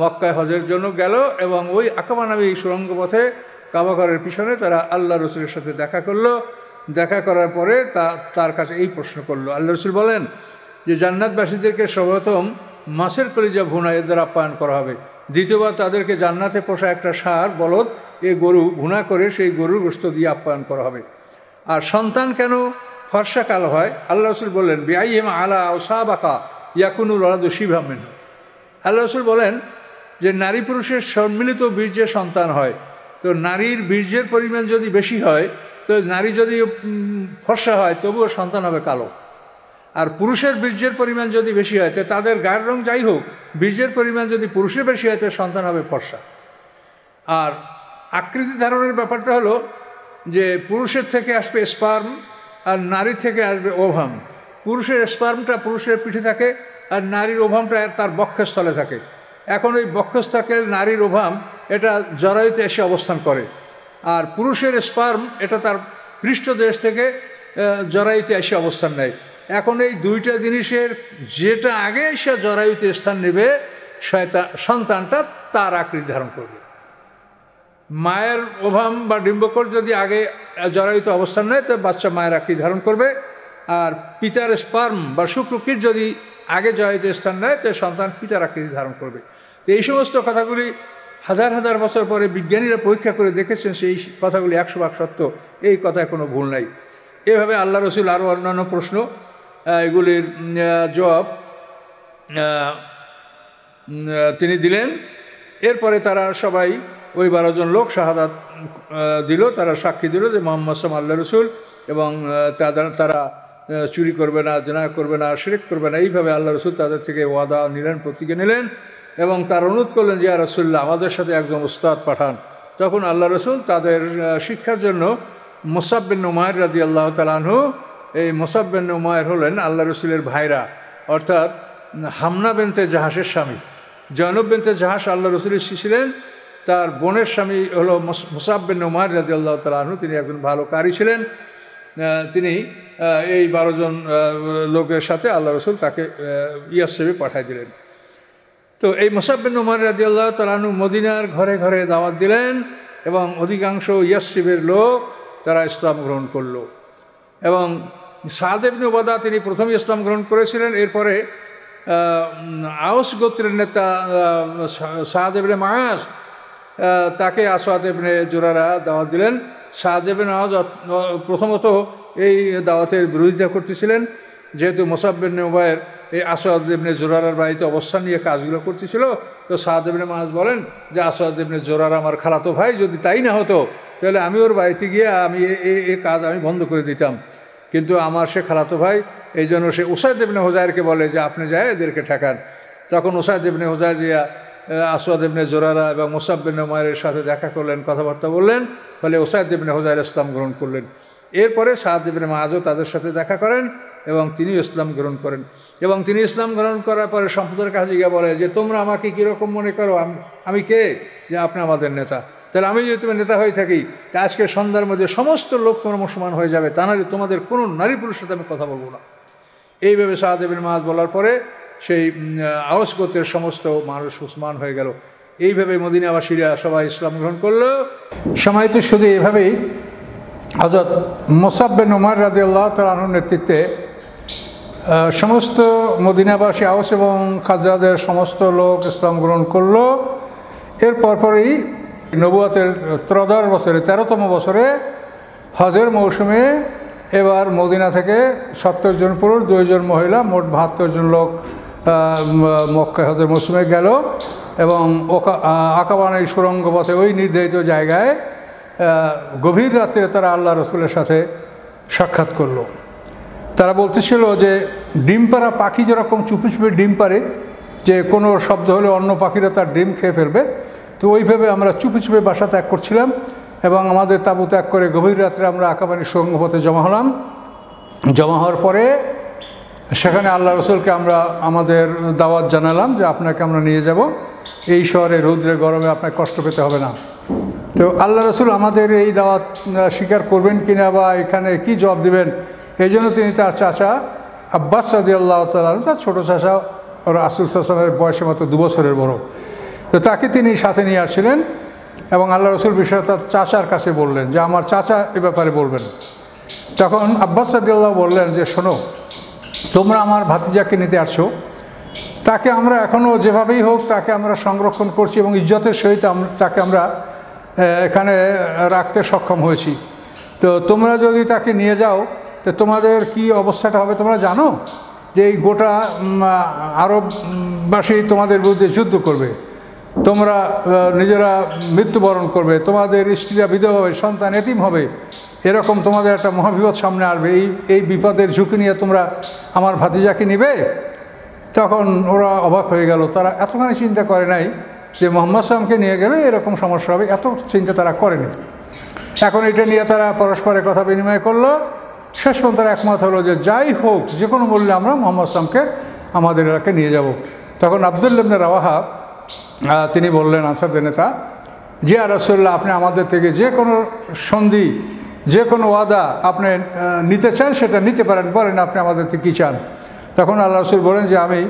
মক্কায় হজের জন্য গেল এবং ওই আকাবা নামে এই সুরঙ্গ পথে কাবাঘরের পিছনে তারা আল্লাহ রসুলের সাথে দেখা করলো। দেখা করার পরে তার কাছে এই প্রশ্ন করলো। আল্লাহ রসুল বলেন যে জান্নাতবাসীদেরকে সর্বপ্রথম মাছের কলিজা ভুনা এদের আপ্যায়ন করা হবে। দ্বিতীয়বার তাদেরকে জান্নাতে পোষা একটা ষাঁড় বলদ এই গরু ভুনা করে সেই গরুর গোশত দিয়ে আপ্যায়ন করা হবে। আর সন্তান কেন ফর্সা কালো হয়, আল্লাহ রসুল বললেন বিআইহিম আলা ওসাবাকা ইয়াকুনুল ওয়ালাদু শিবহাম মিনহু। আল্লাহ রসুল বলেন যে নারী পুরুষের সম্মিলিত বীর্যের সন্তান হয়, তো নারীর বীর্যের পরিমাণ যদি বেশি হয়, তো নারী যদি ফর্সা হয় তবুও সন্তান হবে কালো। আর পুরুষের বীর্যের পরিমাণ যদি বেশি হয়, তো তাদের গায়ের রং যাই হোক, বীর্যের পরিমাণ যদি পুরুষের বেশি হয় তো সন্তান হবে ফর্সা। আর আকৃতি ধারণের ব্যাপারটা হলো যে পুরুষের থেকে আসবে স্পার্ম আর নারীর থেকে আসবে ওভাম। পুরুষের স্পার্মটা পুরুষের পিঠে থাকে আর নারীর ওভামটা তার বক্ষস্থলে থাকে। এখন ওই বক্ষস্থলের নারীর ওভাম এটা জরায়ুতে এসে অবস্থান করে, আর পুরুষের স্পার্ম এটা তার পৃষ্ঠদেশ থেকে জরায়ুতে এসে অবস্থান নেয়। এখন এই দুইটা জিনিসের যেটা আগে এসে জরায়ুতে স্থান নেবে সন্তানটা তার আকৃতি ধারণ করবে। মায়ের ওভাম বা ডিম্বকোষ যদি আগে জরায়ুতে অবস্থান নেয় তো বাচ্চা মায়ের আকৃতি ধারণ করবে, আর পিতার স্পার্ম বা শুক্রকীট যদি আগে জরায়ুতে স্থান নেয় তো সন্তান পিতার আকৃতি ধারণ করবে। তো এই সমস্ত কথাগুলি হাজার হাজার বছর পরে বিজ্ঞানীরা পরীক্ষা করে দেখেছেন, সেই কথাগুলি 100% সত্য, এই কথায় কোনো ভুল নাই। এভাবে আল্লাহ রসুল আরও অন্যান্য প্রশ্ন এগুলির জবাব তিনি দিলেন। এরপরে তারা সবাই ওই 12 জন লোক শাহাদাত দিল, তারা সাক্ষী দিল যে মুহাম্মদ সাল্লাল্লাহু আলাইহি রাসূল, এবং তারা চুরি করবে না, জিনা করবে না, শিরক করবে না। এইভাবে আল্লাহ রসুল তাদের থেকে ওয়াদা নিলেন, প্রতিজ্ঞা নিলেন, এবং তার অনুরোধ করলেন যে ইয়া রাসূলুল্লাহ আমাদের সাথে একজন উস্তাদ পাঠান। তখন আল্লাহ রসুল তাদের শিক্ষার জন্য মুসাব বিন উমাইর রাদিয়াল্লাহু তাআলা আনহু, এই মুসাব বিন উমাইর হলেন আল্লাহ রসুলের ভাইরা, অর্থাৎ হামনা বিনতে জাহাসের স্বামী। জয়নব বিনতে জাহাস আল্লাহ রসুলের স্ত্রী ছিলেন, তার বোনের স্বামী হলো মুসাব বিন উমাইর রাদিয়াল্লাহু তাআলা আনহু। তিনি একজন ভালো কারি ছিলেন। তিনি এই 12 জন লোকের সাথে আল্লাহ রসুল তাকে ইয়াসরিবে পাঠিয়ে দিলেন। তো এই মুসাব বিন উমাইর রাদিয়াল্লাহু তাআলা আনহু মদিনার ঘরে ঘরে দাওয়াত দিলেন, এবং অধিকাংশ ইয়াসরিবের লোক তারা ইসলাম গ্রহণ করল। এবং সাদ ইবনে উবাদা তিনি প্রথমে ইসলাম গ্রহণ করেছিলেন। এরপরে আউস গোত্রের নেতা সাদ ইবনে মুআজ, তাকে আসওয়াদ ইবনে জুরারা দাওয়াত দিলেন। সাদ ইবনে মুআজ প্রথমত এই দাওয়াতের বিরোধিতা করতেছিলেন, যেহেতু মুসাব বিন উমাইর এই আসওয়াদ ইবনে জুরারার বাড়িতে অবস্থান নিয়ে কাজগুলো করতেছিল। তো সাদ ইবনে মুআজ বলেন যে আসওয়াদ ইবনে জুরারা আমার খালাতো ভাই, যদি তাই না হতো তাহলে আমি ওর বাড়িতে গিয়ে আমি এই কাজ আমি বন্ধ করে দিতাম, কিন্তু আমার সে খালাতো ভাই, এই জন্য সে উসাইদ ইবনে হুযায়রকে বলে যে আপনি যায় এদেরকে ঠেকান। তখন উসাইদ ইবনে হুযায়র জিয়া আসওয়াদ ইবনে জুরারা এবং মুসাব বিন উমাইরের সাথে দেখা করলেন, কথাবার্তা বললেন, ফলে উসাইদ ইবনে হুযায়র ইসলাম গ্রহণ করলেন। এরপরে সাদ ইবনে মুআজও তাদের সাথে দেখা করেন এবং তিনি ইসলাম গ্রহণ করেন। এবং তিনি ইসলাম গ্রহণ করার পরে সম্প্রদায়ের কাছে গিয়ে বলে যে তোমরা আমাকে কীরকম মনে করো, আমি কে, যে আপনি আমাদের নেতা। তাহলে আমি যদি তোমার নেতা হয়ে থাকি, তা আজকে সন্ধ্যার মধ্যে সমস্ত লোক তোমার মুসলমান হয়ে যাবে, তা নাহলে তোমাদের কোনো নারী পুরুষের সাথে আমি কথা বলবো না। এইভাবে সাদ ইবনে মুআজ বলার পরে সেই আওস গোত্রের সমস্ত মানুষ মুসলমান হয়ে গেল। এইভাবে মদিনাবাসীরা সবাই ইসলাম গ্রহণ করল। সময় তো শুধু এইভাবেই হযরত মুসাব বিন উমাইর রাদিয়াল্লাহু তাআলা আনহুর নেতৃত্বে সমস্ত মদিনাবাসী আওস এবং খাজরাজের সমস্ত লোক ইসলাম গ্রহণ করল। এর পরপরই নবুয়তের 13 বছরে 13তম বছরে হজের মৌসুমে এবার মদিনা থেকে 70 জন পুরুষ, 2 জন মহিলা, মোট 72 জন লোক মক্কায় হজের মৌসুমে গেল। এবং আকাবান এই সুড়ঙ্গ পথে ওই নির্ধারিত জায়গায় গভীর রাত্রে তারা আল্লাহ রসুলের সাথে সাক্ষাৎ করলো। তারা বলতেছিল যে ডিম পাড়া পাখি যেরকম চুপি চুপি ডিম পারে, যে কোনো শব্দ হলে অন্য পাখিরা তার ডিম খেয়ে ফেলবে, তো ওইভাবে আমরা চুপি চুপি বাসা ত্যাগ করছিলাম এবং আমাদের তাঁবু ত্যাগ করে গভীর রাত্রে আমরা আকাবানের সুড়ঙ্গ পথে জমা হলাম। জমা হওয়ার পরে সেখানে আল্লাহ রসুলকে আমরা আমাদের দাওয়াত জানালাম যে আপনাকে আমরা নিয়ে যাব, এই শহরে রৌদ্রে গরমে আপনাকে কষ্ট পেতে হবে না। তো আল্লাহ রসুল আমাদের এই দাওয়াত স্বীকার করবেন কিনা বা এখানে কি জবাব দেবেন, এই জন্য তিনি তার চাচা আব্বাস রাদিয়াল্লাহু তাআলা, তার ছোটো চাচা রাসূল সাল্লাল্লাহু আলাইহি ওয়াসাল্লামের বয়সে মাত্র 2 বছরের বড়, তো তাকে তিনি সাথে নিয়ে আসছিলেন। এবং আল্লাহ রসুল বিষয়ে তার চাচার কাছে বললেন যে আমার চাচা এ ব্যাপারে বলবেন। তখন আব্বাস রাদিয়াল্লাহু বললেন যে শোনো, তোমরা আমার ভাতিজাকে নিতে আসছো, তাকে আমরা এখনও যেভাবেই হোক তাকে আমরা সংরক্ষণ করছি এবং ইজ্জতের সহিত তাকে আমরা এখানে রাখতে সক্ষম হয়েছি। তো তোমরা যদি তাকে নিয়ে যাও তো তোমাদের কি অবস্থাটা হবে তোমরা জানো, যে এই গোটা আরববাসী তোমাদের বিরুদ্ধে যুদ্ধ করবে, তোমরা নিজেরা মৃত্যুবরণ করবে, তোমাদের স্ত্রীরা বিধবা হবে, সন্তান এতিম হবে, এরকম তোমাদের একটা মহাবিপদ সামনে আসবে, এই বিপদের ঝুঁকি নিয়ে তোমরা আমার ভাতিজাকে নিবে। তখন ওরা অবাক হয়ে গেল, তারা এতখানি চিন্তা করে নাই যে মুহাম্মদ সাল্লাল্লাহু আলাইহি ওয়াসাল্লামকে নিয়ে গেলে এরকম সমস্যা হবে, এত চিন্তা তারা করেনি। এখন এটা নিয়ে তারা পরস্পরের কথা বিনিময় করলো। শেষ পর্যন্ত তারা একমত হলো যে যাই হোক যে কোনো মূল্যে আমরা মুহাম্মদ সাল্লাল্লাহু আলাইহি ওয়াসাল্লামকে আমাদের এলাকায় নিয়ে যাব। তখন আব্দুল্লাহ ইবনে রাওয়াহা তিনি বললেন, আনসারদের নেতা, যে ইয়া রাসূলুল্লাহ আপনি আমাদের থেকে যে কোনো সন্ধি যে কোনো ওয়াদা আপনি নিতে চান সেটা নিতে পারেন, বলেন আপনি আমাদের থেকে কী চান। তখন আল্লাহ রসুল বলেন যে আমি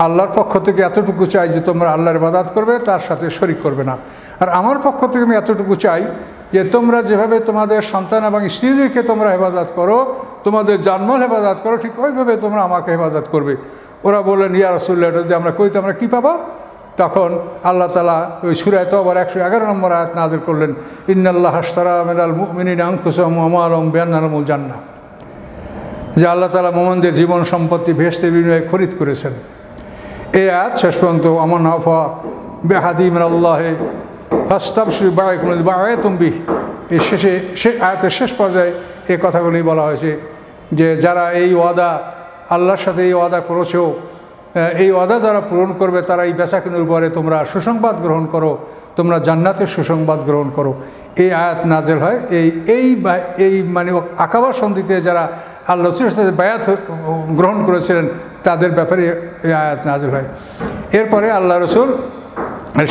আল্লাহর পক্ষ থেকে এতটুকু চাই যে তোমরা আল্লাহর ইবাদত করবে, তার সাথে শরিক করবে না। আর আমার পক্ষ থেকে আমি এতটুকু চাই যে তোমরা যেভাবে তোমাদের সন্তান এবং স্ত্রীদেরকে তোমরা হেফাজত করো, তোমাদের জানমাল হেফাজত করো, ঠিক ওইভাবে তোমরা আমাকে হেফাজত করবে। ওরা বললেন ইয়া রাসূলুল্লাহ, এটা যদি আমরা কই তো আমরা কী পাবো? তখন আল্লাহ তাআলা ওই সূরা তওবার 111 নম্বর আয়াত নাযিল করলেন, ইন্নাল্লাহ আশতারা মিনাল মুমিনিনা আনফুসাহুম ওয়া আমওয়ালাহুম বিআন্না লাহুমুল জান্নাহ, যে আল্লাহ তাআলা মুমিনদের জীবন সম্পত্তি বেহেশতের বিনিময়ে খরিদ করেছেন। এই আয়াত শেষ পর্যন্ত আমার নাফা বেহাদি মিনাল্লাহি ফাস্তাবশিরু বিবাইকুম আল্লাযী বায়াতুম বিহি, এই আয়াতের শেষ পর্যায়ে এই কথাগুলি বলা হয়েছে যে যারা এই ওয়াদা আল্লাহর সাথে এই ওয়াদা করেছো, এই ওয়াদা যারা পূরণ করবে তারা এই বেচাকেনার উপরে তোমরা সুসংবাদ গ্রহণ করো, তোমরা জান্নাতের সুসংবাদ গ্রহণ করো। এই আয়াত নাজেল হয় এই মানে আকাবা সন্ধিতে যারা আল্লাহ রসুলের সাথে বায়াত গ্রহণ করেছিলেন তাদের ব্যাপারে এই আয়াত নাজেল হয়। এরপরে আল্লাহ রসুল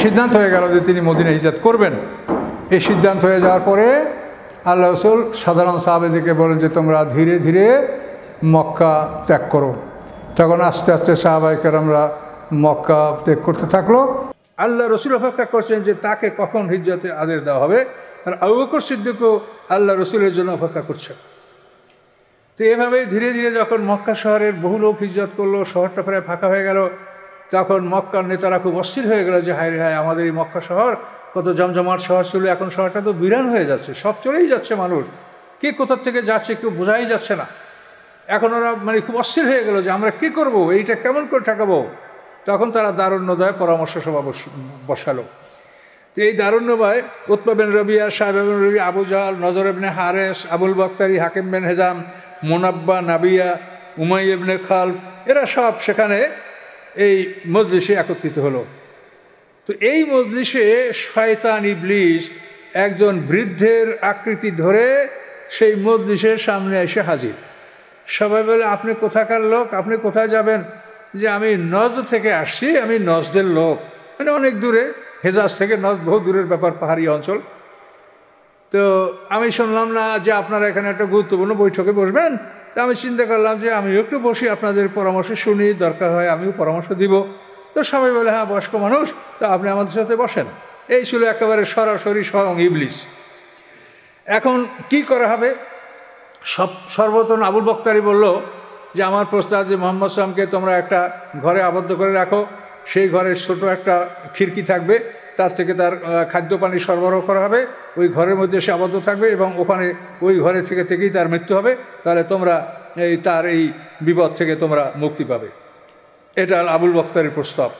সিদ্ধান্ত হয়ে গেল যে তিনি মদিনা হিজরত করবেন। এই সিদ্ধান্ত হয়ে যাওয়ার পরে আল্লাহ রসুল সাধারণ সাহাবেদেরকে বলেন যে তোমরা ধীরে ধীরে মক্কা ত্যাগ করো। তখন আস্তে আস্তে সাহাবায়ে কেরামরা মক্কা ত্যাগ করতে থাকলো। আল্লাহ রসুল অপেক্ষা করছেন যে তাকে কখন হিজরতের আদেশ দেওয়া হবে, আর আবু বকর সিদ্দিকও আল্লাহ রসুলের জন্য অপেক্ষা করছে। তো এভাবেই ধীরে ধীরে যখন মক্কা শহরের বহু লোক হিজরত করলো, শহরটা প্রায় ফাঁকা হয়ে গেল, তখন মক্কার নেতারা খুব অস্থির হয়ে গেল যে হায় হায়, আমাদের এই মক্কা শহর কত জমজমাট শহর ছিল, এখন শহরটা তো বিরান হয়ে যাচ্ছে, সব চলেই যাচ্ছে, মানুষ কে কোথার থেকে যাচ্ছে কেউ বোঝাই যাচ্ছে না। এখন ওরা মানে খুব অস্থির হয়ে গেল যে আমরা কী করবো, এইটা কেমন করে ঠেকাবো। তখন তারা দারুণ্যদয় পরামর্শ সভা বসালো। তো এই দারুণ্যবায় উতবা বিন রবিয়া, সাহেব বিন রবি, আবু জাহল, নজর ইবনে হারেস, আবুল বক্তারি, হাকিম বিন হিজাম, মুনাব্বা, নাবিয়া, উমাইয়া ইবনে খালফ, এরা সব সেখানে এই মজলিসে একত্রিত হলো। তো এই মজলিসে শয়তান ইবলিস একজন বৃদ্ধের আকৃতি ধরে সেই মজলিসের সামনে এসে হাজির। সবাই বলে আপনি কোথাকার লোক, আপনি কোথায় যাবেন? যে আমি নজদ থেকে আসছি, আমি নজদের লোক, মানে অনেক দূরে, হেজাজ থেকে নজদ বহু দূরের ব্যাপার, পাহাড়ি অঞ্চল। তো আমি শুনলাম না যে আপনারা এখানে একটা গুরুত্বপূর্ণ বৈঠকে বসবেন, তা আমি চিন্তা করলাম যে আমিও একটু বসি, আপনাদের পরামর্শ শুনি, দরকার হয় আমিও পরামর্শ দিব। তো সবাই বলে হ্যাঁ বয়স্ক মানুষ, তো আপনি আমাদের সাথে বসেন। এই ছিল একেবারে সরাসরি স্বয়ং ইবলিস। এখন কি করা হবে? সর্বপ্রথম আবুল বক্তারি বলল যে আমার প্রস্তাব যে মোহাম্মদ সাল্লামকে তোমরা একটা ঘরে আবদ্ধ করে রাখো, সেই ঘরের ছোট একটা খিড়কি থাকবে, তার থেকে তার খাদ্য পানি সরবরাহ করা হবে, ওই ঘরের মধ্যে সে আবদ্ধ থাকবে এবং ওখানে ওই ঘরে থেকেই তার মৃত্যু হবে, তাহলে তোমরা তার এই বিপদ থেকে তোমরা মুক্তি পাবে। এটা আবুল বক্তারির প্রস্তাব।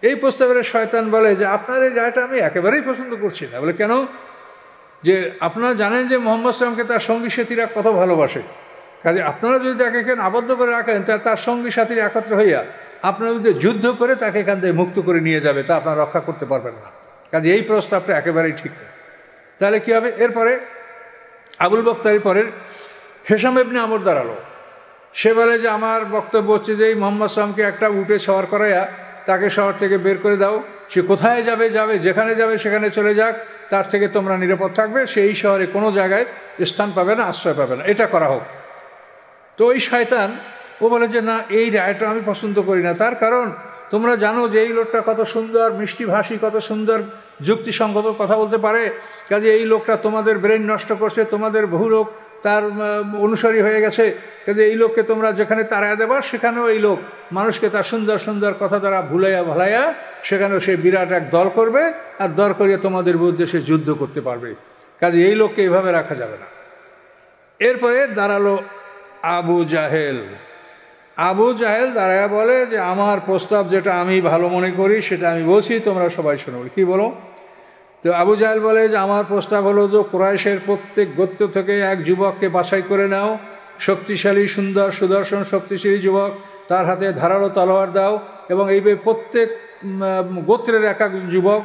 এই প্রস্তাবের শয়তান বলে যে আপনার এই রায়টা আমি একেবারেই পছন্দ করছি না। বলে কেন? যে আপনারা জানেন যে মোহাম্মদ সাল্লামকে তার সঙ্গী সাথীরা কত ভালোবাসে, কাজে আপনারা যদি তাকে এখানে আবদ্ধ করে রাখেন, তার সঙ্গী সাথীরা একত্র হইয়া আপনারা যদি যুদ্ধ করে তাকে এখান থেকে মুক্ত করে নিয়ে যাবে, তা আপনারা রক্ষা করতে পারবেন না। কাজে এই প্রস্তাবটা একেবারেই ঠিক না। তাহলে কী হবে? এরপরে আবুল বক্তারি পরের হেশাম ইবনে আমর দাঁড়ালো। সে বলে যে আমার বক্তব্য হচ্ছে যে এই মোহাম্মদ সাল্লামকে একটা উটে সওয়ার করাইয়া তাকে শহর থেকে বের করে দাও, সে কোথায় যাবে, যেখানে যাবে সেখানে চলে যাক, তার থেকে তোমরা নিরাপদ থাকবে, সে এই শহরে কোনো জায়গায় স্থান পাবে না, আশ্রয় পাবে না, এটা করা হোক। তো ওই শয়তান ও বলে যে না, এই রায়টা আমি পছন্দ করি না। তার কারণ তোমরা জানো যে এই লোকটা কত সুন্দর মিষ্টি ভাষী, কত সুন্দর যুক্তিসঙ্গত কথা বলতে পারে, কাজে এই লোকটা তোমাদের ব্রেন নষ্ট করছে, তোমাদের বহু লোক তার অনুসারী হয়ে গেছে, কাজে এই লোককে তোমরা যেখানে তাড়াইয়া দেবা সেখানেও এই লোক মানুষকে তার সুন্দর সুন্দর কথা দ্বারা ভুলাইয়া ভালাইয়া সেখানেও সে বিরাট এক দল করবে, আর দল করিয়া তোমাদের বিরুদ্ধে সে যুদ্ধ করতে পারবে, কাজে এই লোককে এইভাবে রাখা যাবে না। এরপরে দাঁড়ালো আবু জাহেল। আবু জাহেল দাঁড়ায়া বলে যে আমার প্রস্তাব যেটা আমি ভালো মনে করি সেটা আমি বলছি, তোমরা সবাই শোনো। কি বলো? তো আবু জাহেল বলে যে আমার প্রস্তাব হলো যে কুরাইশের প্রত্যেক গোত্র থেকে এক যুবককে বাছাই করে নাও, শক্তিশালী, সুন্দর, সুদর্শন, শক্তিশালী যুবক, তার হাতে ধারালো তলোয়ার দাও, এবং এইভাবে প্রত্যেক গোত্রের এক এক যুবক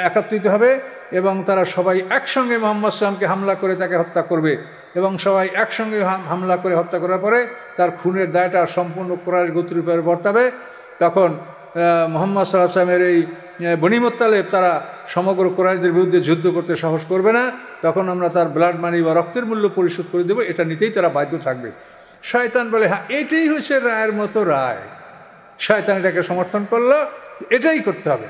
একত্রিত হবে এবং তারা সবাই একসঙ্গে মোহাম্মদ সাল্লামকে হামলা করে তাকে হত্যা করবে, এবং সবাই একসঙ্গে হামলা করে হত্যা করার পরে তার খুনের দায়টা সম্পূর্ণ কুরাইশ গোত্রের উপরে বর্তাবে। তখন মুহাম্মদ সাল্লাল্লাহু আলাইহি ওয়াসাল্লামের এই বনী মুত্তালিব তারা সমগ্র কুরাইশদের বিরুদ্ধে যুদ্ধ করতে সাহস করবে না, তখন আমরা তার ব্লাড মানি বা রক্তের মূল্য পরিশোধ করে দেবো, এটা নিতেই তারা বাধ্য থাকবে। শয়তান বলে, হ্যাঁ এটাই হচ্ছে রায়ের মতো রায়। শয়তান এটাকে সমর্থন করলো, এটাই করতে হবে।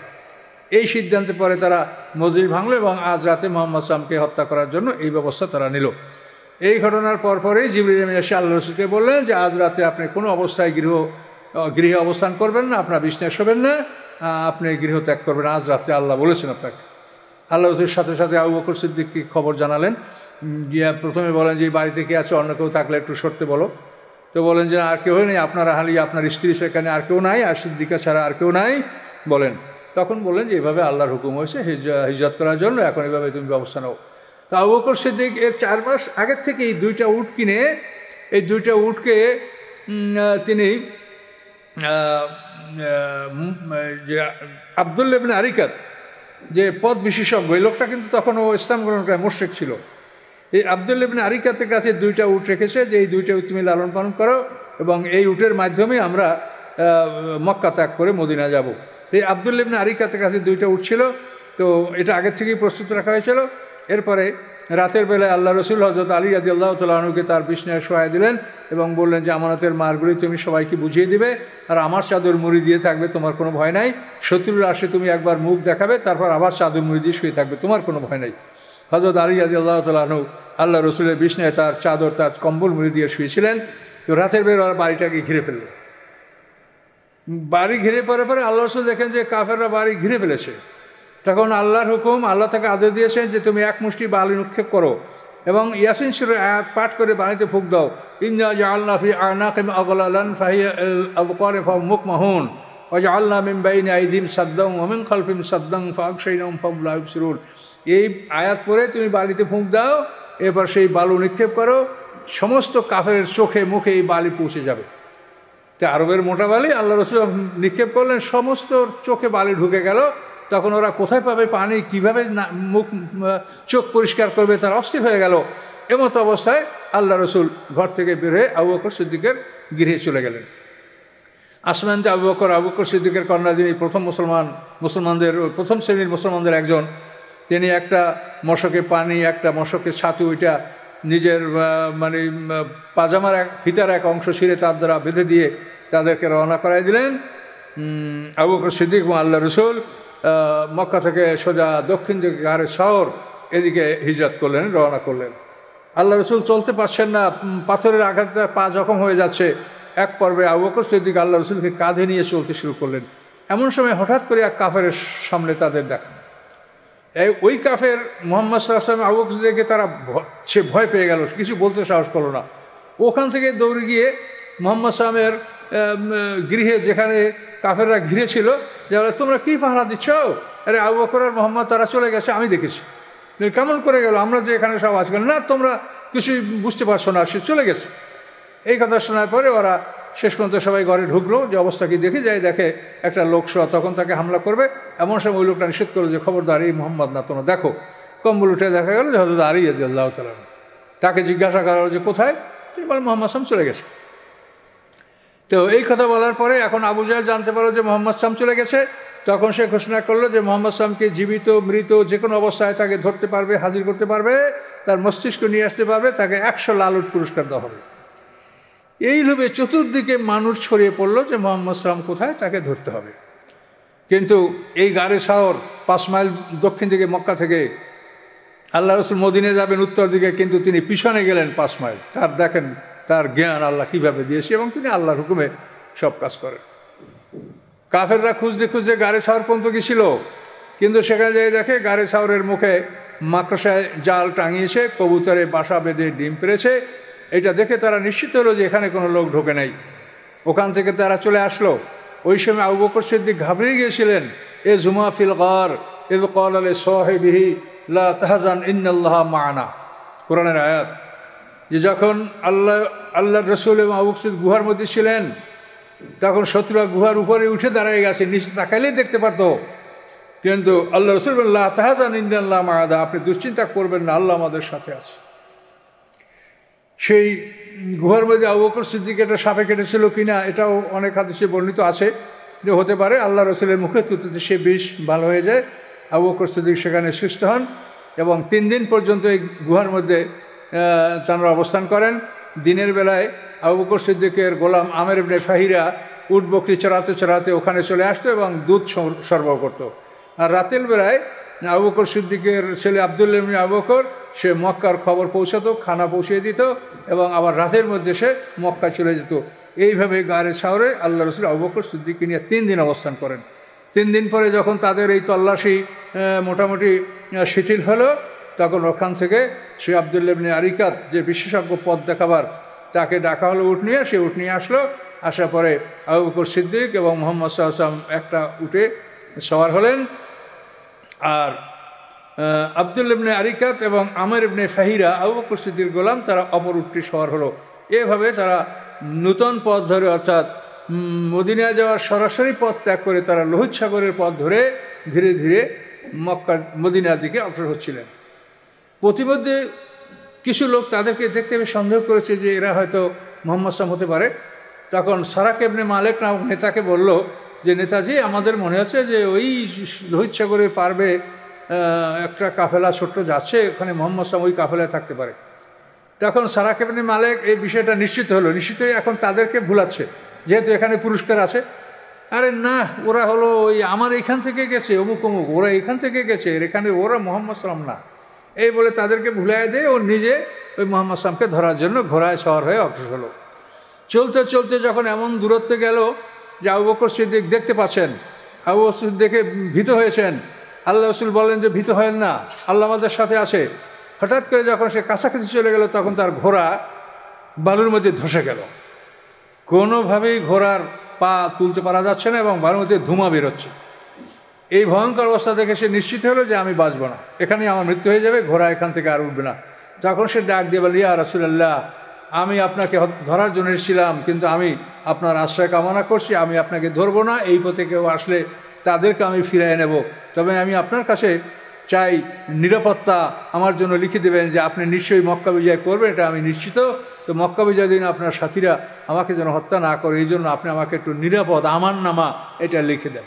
এই সিদ্ধান্তে পরে তারা মজলিস ভাঙলো এবং আজ রাতে মুহাম্মদ সাল্লামকে হত্যা করার জন্য এই ব্যবস্থা তারা নিল। এই ঘটনার পরপরই জিবরিল আমিন এসে আল্লাহ রাসূলকে বললেন যে আজ রাতে আপনি কোনো অবস্থায় গৃহে অবস্থান করবেন না, আপনার বিছানায় শোবেন না, আপনি গৃহ ত্যাগ করবেন, আজ রাতে আল্লাহ বলেছেন আপনাকে। আল্লাহ রাসূলের সাথে সাথে আবু বকর সিদ্দিককে খবর জানালেন, গিয়া প্রথমে বলেন যে বাড়িতে কে আছে, অন্য কেউ থাকলে একটু সরতে বলো। তো বলেন যে আর কেউ নেই, আপনার হালি আপনার স্ত্রী সেখানে আর কেউ নাই, আর সিদ্দিকা ছাড়া আর কেউ নাই বলেন। তখন বললেন যে এভাবে আল্লাহর হুকুম হয়েছে হিজরত করার জন্য, এখন এভাবে তুমি ব্যবস্থা নাও। তো আবু বকর সিদ্দিক এর 4 মাস আগের থেকে এই 2টা উট কিনে, এই 2টা উটকে তিনি যে আব্দুল্লাহ ইবনে আরিকাত যে পদ বিশেষজ্ঞ, এই লোকটা কিন্তু তখন ও ইসলাম গ্রহণ করে মুশরিক ছিল। এই আব্দুল্লাহ ইবনে আরিকাতের কাছে 2টা উট রেখেছে যে এই 2টা উট তুমি লালন পালন করো এবং এই উটের মাধ্যমে আমরা মক্কা ত্যাগ করে মদিনা যাব। এই আব্দুল্লাহ ইবনে আরিকাতের কাছে 2টা উট ছিল, তো এটা আগের থেকেই প্রস্তুত রাখা হয়েছিল। এরপরে রাতের বেলায় আল্লাহ রসুল হযরত আলী রাদিয়াল্লাহু তাআলা আনহুকে তার বিছানায় শোয়াই দিলেন এবং বললেন যে আমানতের মারগুলি তুমি সবাইকে বুঝিয়ে দিবে, আর আমার চাদর মুড়ি দিয়ে থাকবে, তোমার কোনো ভয় নাই। শত্রুর আসে তুমি একবার মুখ দেখাবে, তারপর আবার চাদর মুড়ি দিয়ে শুয়ে থাকবে, তোমার কোনো ভয় নাই। হযরত আলী রাদিয়াল্লাহু তাআলা আনহু আল্লাহ রসুলের বিছানায় তার চাদর তার কম্বল মুড়ি দিয়ে শুয়েছিলেন। তো রাতের বেলা ওরা বাড়িটাকে ঘিরে ফেলল। বাড়ি ঘিরে পরে আল্লাহ রসুল দেখেন যে কাফেররা বাড়ি ঘিরে ফেলেছে। তখন আল্লাহর হুকুম, আল্লাহ তাকে আদেশ দিয়েছেন যে তুমি 1 মুষ্টি বালি নিক্ষেপ করো এবং ইয়াসিন সূরার আয়াত পাঠ করে বাড়িতে ফুঁক দাও। ইন্না জাআলনা ফি আনাকিহিম আগলালান ফাহিয়া আল আযকারি ফাহুম মুকমাহুন ওয়া জাআলনা মিন বাইনি আইদিহিম সাদ্দান ওয়া মিন খালফিহিম সাদ্দান ফাআগশাইনাহুম ফাহুম লা ইবসিরুন। এই আয়াত পড়ে তুমি বালিতে ফুঁক দাও, এরপর সেই বালু নিক্ষেপ করো, সমস্ত কাফেরের চোখে মুখে এই বালি পৌঁছে যাবে। তা আরবের মোটা বালি আল্লাহ রাসূল নিক্ষেপ করলেন, সমস্ত চোখে বালি ঢুকে গেল। তখন ওরা কোথায় পাবে পানি, কীভাবে মুখ চোখ পরিষ্কার করবে, তার অস্থির হয়ে গেল। এমতো অবস্থায় আল্লাহ রসুল ঘর থেকে বের হয়ে আবু বকর সিদ্দিকের গৃহে চলে গেলেন। আসমানতে আবু বকর সিদ্দিকের কন্যা, যিনি প্রথম মুসলমানদের প্রথম শ্রেণীর মুসলমানদের একজন, তিনি একটা মশকে পানি, একটা মশকে ছাতু, ওইটা নিজের মানে পাজামার ফিতার এক অংশ ছিঁড়ে তার দ্বারা বেঁধে দিয়ে তাদেরকে রওনা করাই দিলেন। আবু বকর সিদ্দিক এবং আল্লাহ রসুল মক্কা থেকে সোজা দক্ষিণ দিকে গারে শহর এদিকে হিজরত করলেন, রওনা করলেন। আল্লাহ রসুল চলতে পারছেন না, পাথরের আঘাতে পা জখম হয়ে যাচ্ছে। এক পর্বে আবু বকর সিদ্দিক আল্লাহ রসুলকে কাঁধে নিয়ে চলতে শুরু করলেন। এমন সময় হঠাৎ করে এক কাফের সামনে তাদের দেখা। ওই কাফের মুহাম্মদ সাল্লাল্লাহু আলাইহি ওয়াসাল্লাম আবু বকর সিদ্দিককে তারা সে ভয় পেয়ে গেল, কিছু বলতে সাহস করলো না। ওখান থেকে দৌড়ে গিয়ে মুহাম্মদ সাল্লামের গৃহে, যেখানে কাফেররা ঘিরে ছিল, যে তোমরা কি পাহারা দিচ্ছ? আরে আবু বকর আর মুহাম্মদ তারা চলে গেছে, আমি দেখেছি। কেমন করে গেল? আমরা যে এখানে সব আছি। না, তোমরা কিছুই বুঝতে পারছো না, সে চলে গেছে। এই কথা শোনার পরে ওরা শেষ পর্যন্ত সবাই ঘরে ঢুকলো, যে অবস্থা কি দেখে যায়, দেখে একটা লোক শোয়া, তখন তাকে হামলা করবে। এমন সময় ওই লোকটা নিষেধ করলো যে খবরদার, এই মুহাম্মদ না, তোমরা দেখো। কম্বল উঠে দেখা গেল যে হযরত আলী রাদিয়াল্লাহু তাআলা। তাকে জিজ্ঞাসা করা হলো যে কোথায়? তিনি বলেন মুহাম্মদ সাল্লাল্লাহু আলাইহি ওয়াসাল্লাম চলে গেছে। তো এই কথা বলার পরে এখন আবু জাহেল জানতে পারলো যে মুহাম্মদ সাল্লাল্লাহু আলাইহি ওয়াসাল্লাম চলে গেছে। তখন সে ঘোষণা করলো যে মুহাম্মদ সাল্লাল্লাহু আলাইহি ওয়াসাল্লামকে জীবিত মৃত যে কোনো অবস্থায় তাকে ধরতে পারবে, হাজির করতে পারবে, তার মস্তিষ্ক নিয়ে আসতে পারবে, তাকে 100 লালুট পুরস্কার দেওয়া হবে। এই লোভে চতুর্দিকে মানুষ ছড়িয়ে পড়লো যে মুহাম্মদ সাল্লাল্লাহু আলাইহি ওয়াসাল্লাম কোথায়, তাকে ধরতে হবে। কিন্তু এই গারে শহর 5 মাইল দক্ষিণ দিকে মক্কা থেকে, আল্লাহ রসুল মদিনে যাবেন উত্তর দিকে, কিন্তু তিনি পিছনে গেলেন 5 মাইল। তার দেখেন তার জ্ঞান আল্লাহ কিভাবে দিয়েছে এবং তিনি আল্লাহর হুকুমে সব কাজ করেন। কাফেররা খুঁজতে খুঁজতে গারে শহর পর্যন্ত গেছিল, কিন্তু সেখানে যেয়ে দেখে গারে শহরের মুখে মাকড়সায় জাল টাঙিয়েছে, কবুতরে বাসা বেঁধে ডিম পেড়েছে। এটা দেখে তারা নিশ্চিত হলো যে এখানে কোনো লোক ঢোকে নাই। ওখান থেকে তারা চলে আসলো। ওই সময় আবু বকর সিদ্দিক ঘাবড়ে গিয়েছিলেন। এ জুমা ফিল গার ইয ক্বালা লিসাহিবিহি লা তাহজান ইন্নাল্লাহা মা'ানা, কোরআনের আয়াত। যে যখন আল্লাহর রাসূল এবং আবু বকর সিদ্দিক গুহার মধ্যে ছিলেন, তখন শত্রুরা গুহার উপরে উঠে দাঁড়িয়ে গেছে, নিচে তাকাইলেই দেখতে পারত। কিন্তু আল্লাহ রাসূল বললেন লা তাহজান ইন্নাল্লাহা মা'ানা, আপনি দুশ্চিন্তা করবেন না, আল্লাহ আমাদের সাথে আছে। সেই গুহার মধ্যে আবু বকর সিদ্দিক একটা সাপে কেটেছিল কিনা এটাও অনেক হাদিসে বর্ণিত আছে। যে হতে পারে আল্লাহ রসুলের মুখে তুতুতে সে বিষ ভালো হয়ে যায়। আবু বকর সিদ্দিক সেখানে সুস্থ হন এবং 3 দিন পর্যন্ত এই গুহার মধ্যে তাঁরা অবস্থান করেন। দিনের বেলায় আবু বকর সিদ্দিকের গোলাম আমের ইবনে ফাহিরা উট বকরি চড়াতে চড়াতে ওখানে চলে আসতো এবং দুধ সরবরাহ করত। আর রাতের বেলায় আবু বকর সিদ্দিকের ছেলে আব্দুল্লাহ ইবনে আবু বকর সে মক্কার খবর পৌঁছাতো, খানা পৌঁছে দিত এবং আবার রাতের মধ্যে সে মক্কা চলে যেত। এইভাবে গারে শহরে আল্লাহ রসুল আবু বকর সিদ্দিককে নিয়ে 3 দিন অবস্থান করেন। 3 দিন পরে যখন তাদের এই তল্লাশি মোটামুটি শিথিল হলো, তখন ওখান থেকে সে আব্দুল্লাহ ইবনে আরিকাত যে বিশেষজ্ঞ পথ দেখাবার, তাকে ডাকা হলো উট নিয়ে। সে উট নিয়ে আসলো। আসার পরে আবু বকর সিদ্দিক এবং মুহাম্মদ সাল্লাল্লাহু আলাইহি ওয়াসাল্লাম একটা উটে সওয়ার হলেন, আর আব্দুল্লাহ ইবনে আরিকাত এবং আমের ইবনে ফাহিরা আবু বকর সিদ্দিকের গোলাম তারা অপর উটটি সওয়ার হলো। এভাবে তারা নূতন পথ ধরে, অর্থাৎ মদিনা যাওয়ার সরাসরি পথ ত্যাগ করে তারা লোহিত সাগরের পথ ধরে ধীরে ধীরে মক্কা মদিনার দিকে অগ্রসর হচ্ছিলেন। প্রতিমধ্যে কিছু লোক তাদেরকে দেখতে সন্দেহ করেছে যে এরা হয়তো মুহাম্মদ সাল্লাল্লাহু হতে পারে। তখন সারাক ইবনে মালিক নামক নেতাকে বলল যে, নেতাজি, আমাদের মনে হচ্ছে যে ওই লোহিত সাগরের পারবে একটা কাফেলা ছোট্ট যাচ্ছে, ওখানে মুহাম্মদ সাল্লাল্লাহু ওই কাফেলায় থাকতে পারে। তখন সারাক ইবনে মালিক এই বিষয়টা নিশ্চিত হলো। নিশ্চিত হয়ে এখন তাদেরকে ভুলাচ্ছে, যেহেতু এখানে পুরস্কার আছে। আরে না, ওরা হলো ওই আমার এখান থেকে গেছে, অমুক অমুক, ওরা এখান থেকে গেছে, এখানে ওরা মুহাম্মদ সাল্লাল্লাহু না, এই বলে তাদেরকে ভুলাই দিয়ে ও নিজে ওই মুহাম্মদ সাল্লাল্লাহুকে ধরার জন্য ঘোড়ায় সওয়ার হয়ে অগ্রসর হলো। চলতে চলতে যখন এমন দূরত্বে গেল যে আবু বকর সিদ্দিক দেখতে পাচ্ছেন, আবু বকর সিদ্দিক দেখে ভীত হয়েছেন। আল্লাহ রসুল বলেন যে ভীত হয়েন না, আল্লাহ আমাদের সাথে আছে। হঠাৎ করে যখন সে কাছাকাছি চলে গেল, তখন তার ঘোড়া বালুর মধ্যে ধসে গেল। কোনোভাবেই ঘোড়ার পা তুলতে পারা যাচ্ছে না এবং বালুর মধ্যে ধুমা বেরোচ্ছে। এই ভয়ঙ্কর অবস্থা দেখে সে নিশ্চিত হলো যে আমি বাঁচব না, এখানেই আমার মৃত্যু হয়ে যাবে, ঘোড়া এখান থেকে আর উঠবে না। তখন সে ডাক দিয়ে বলে, ইয়া রাসূলুল্লাহ, আমি আপনাকে ধরার জন্য এসেছিলাম, কিন্তু আমি আপনার আশ্রয় কামনা করছি, আমি আপনাকে ধরবো না। এই পথে কেউ আসলে তাদেরকে আমি ফিরিয়ে নেব, তবে আমি আপনার কাছে চাই নিরাপত্তা আমার জন্য লিখে দেবেন যে আপনি নিশ্চয়ই মক্কা বিজয় করবেন, এটা আমি নিশ্চিত। তো মক্কা বিজয় দিন আপনার সাথীরা আমাকে যেন হত্যা না করে, এই জন্য আপনি আমাকে একটু নিরাপদ আমার নামা এটা লিখে দেন।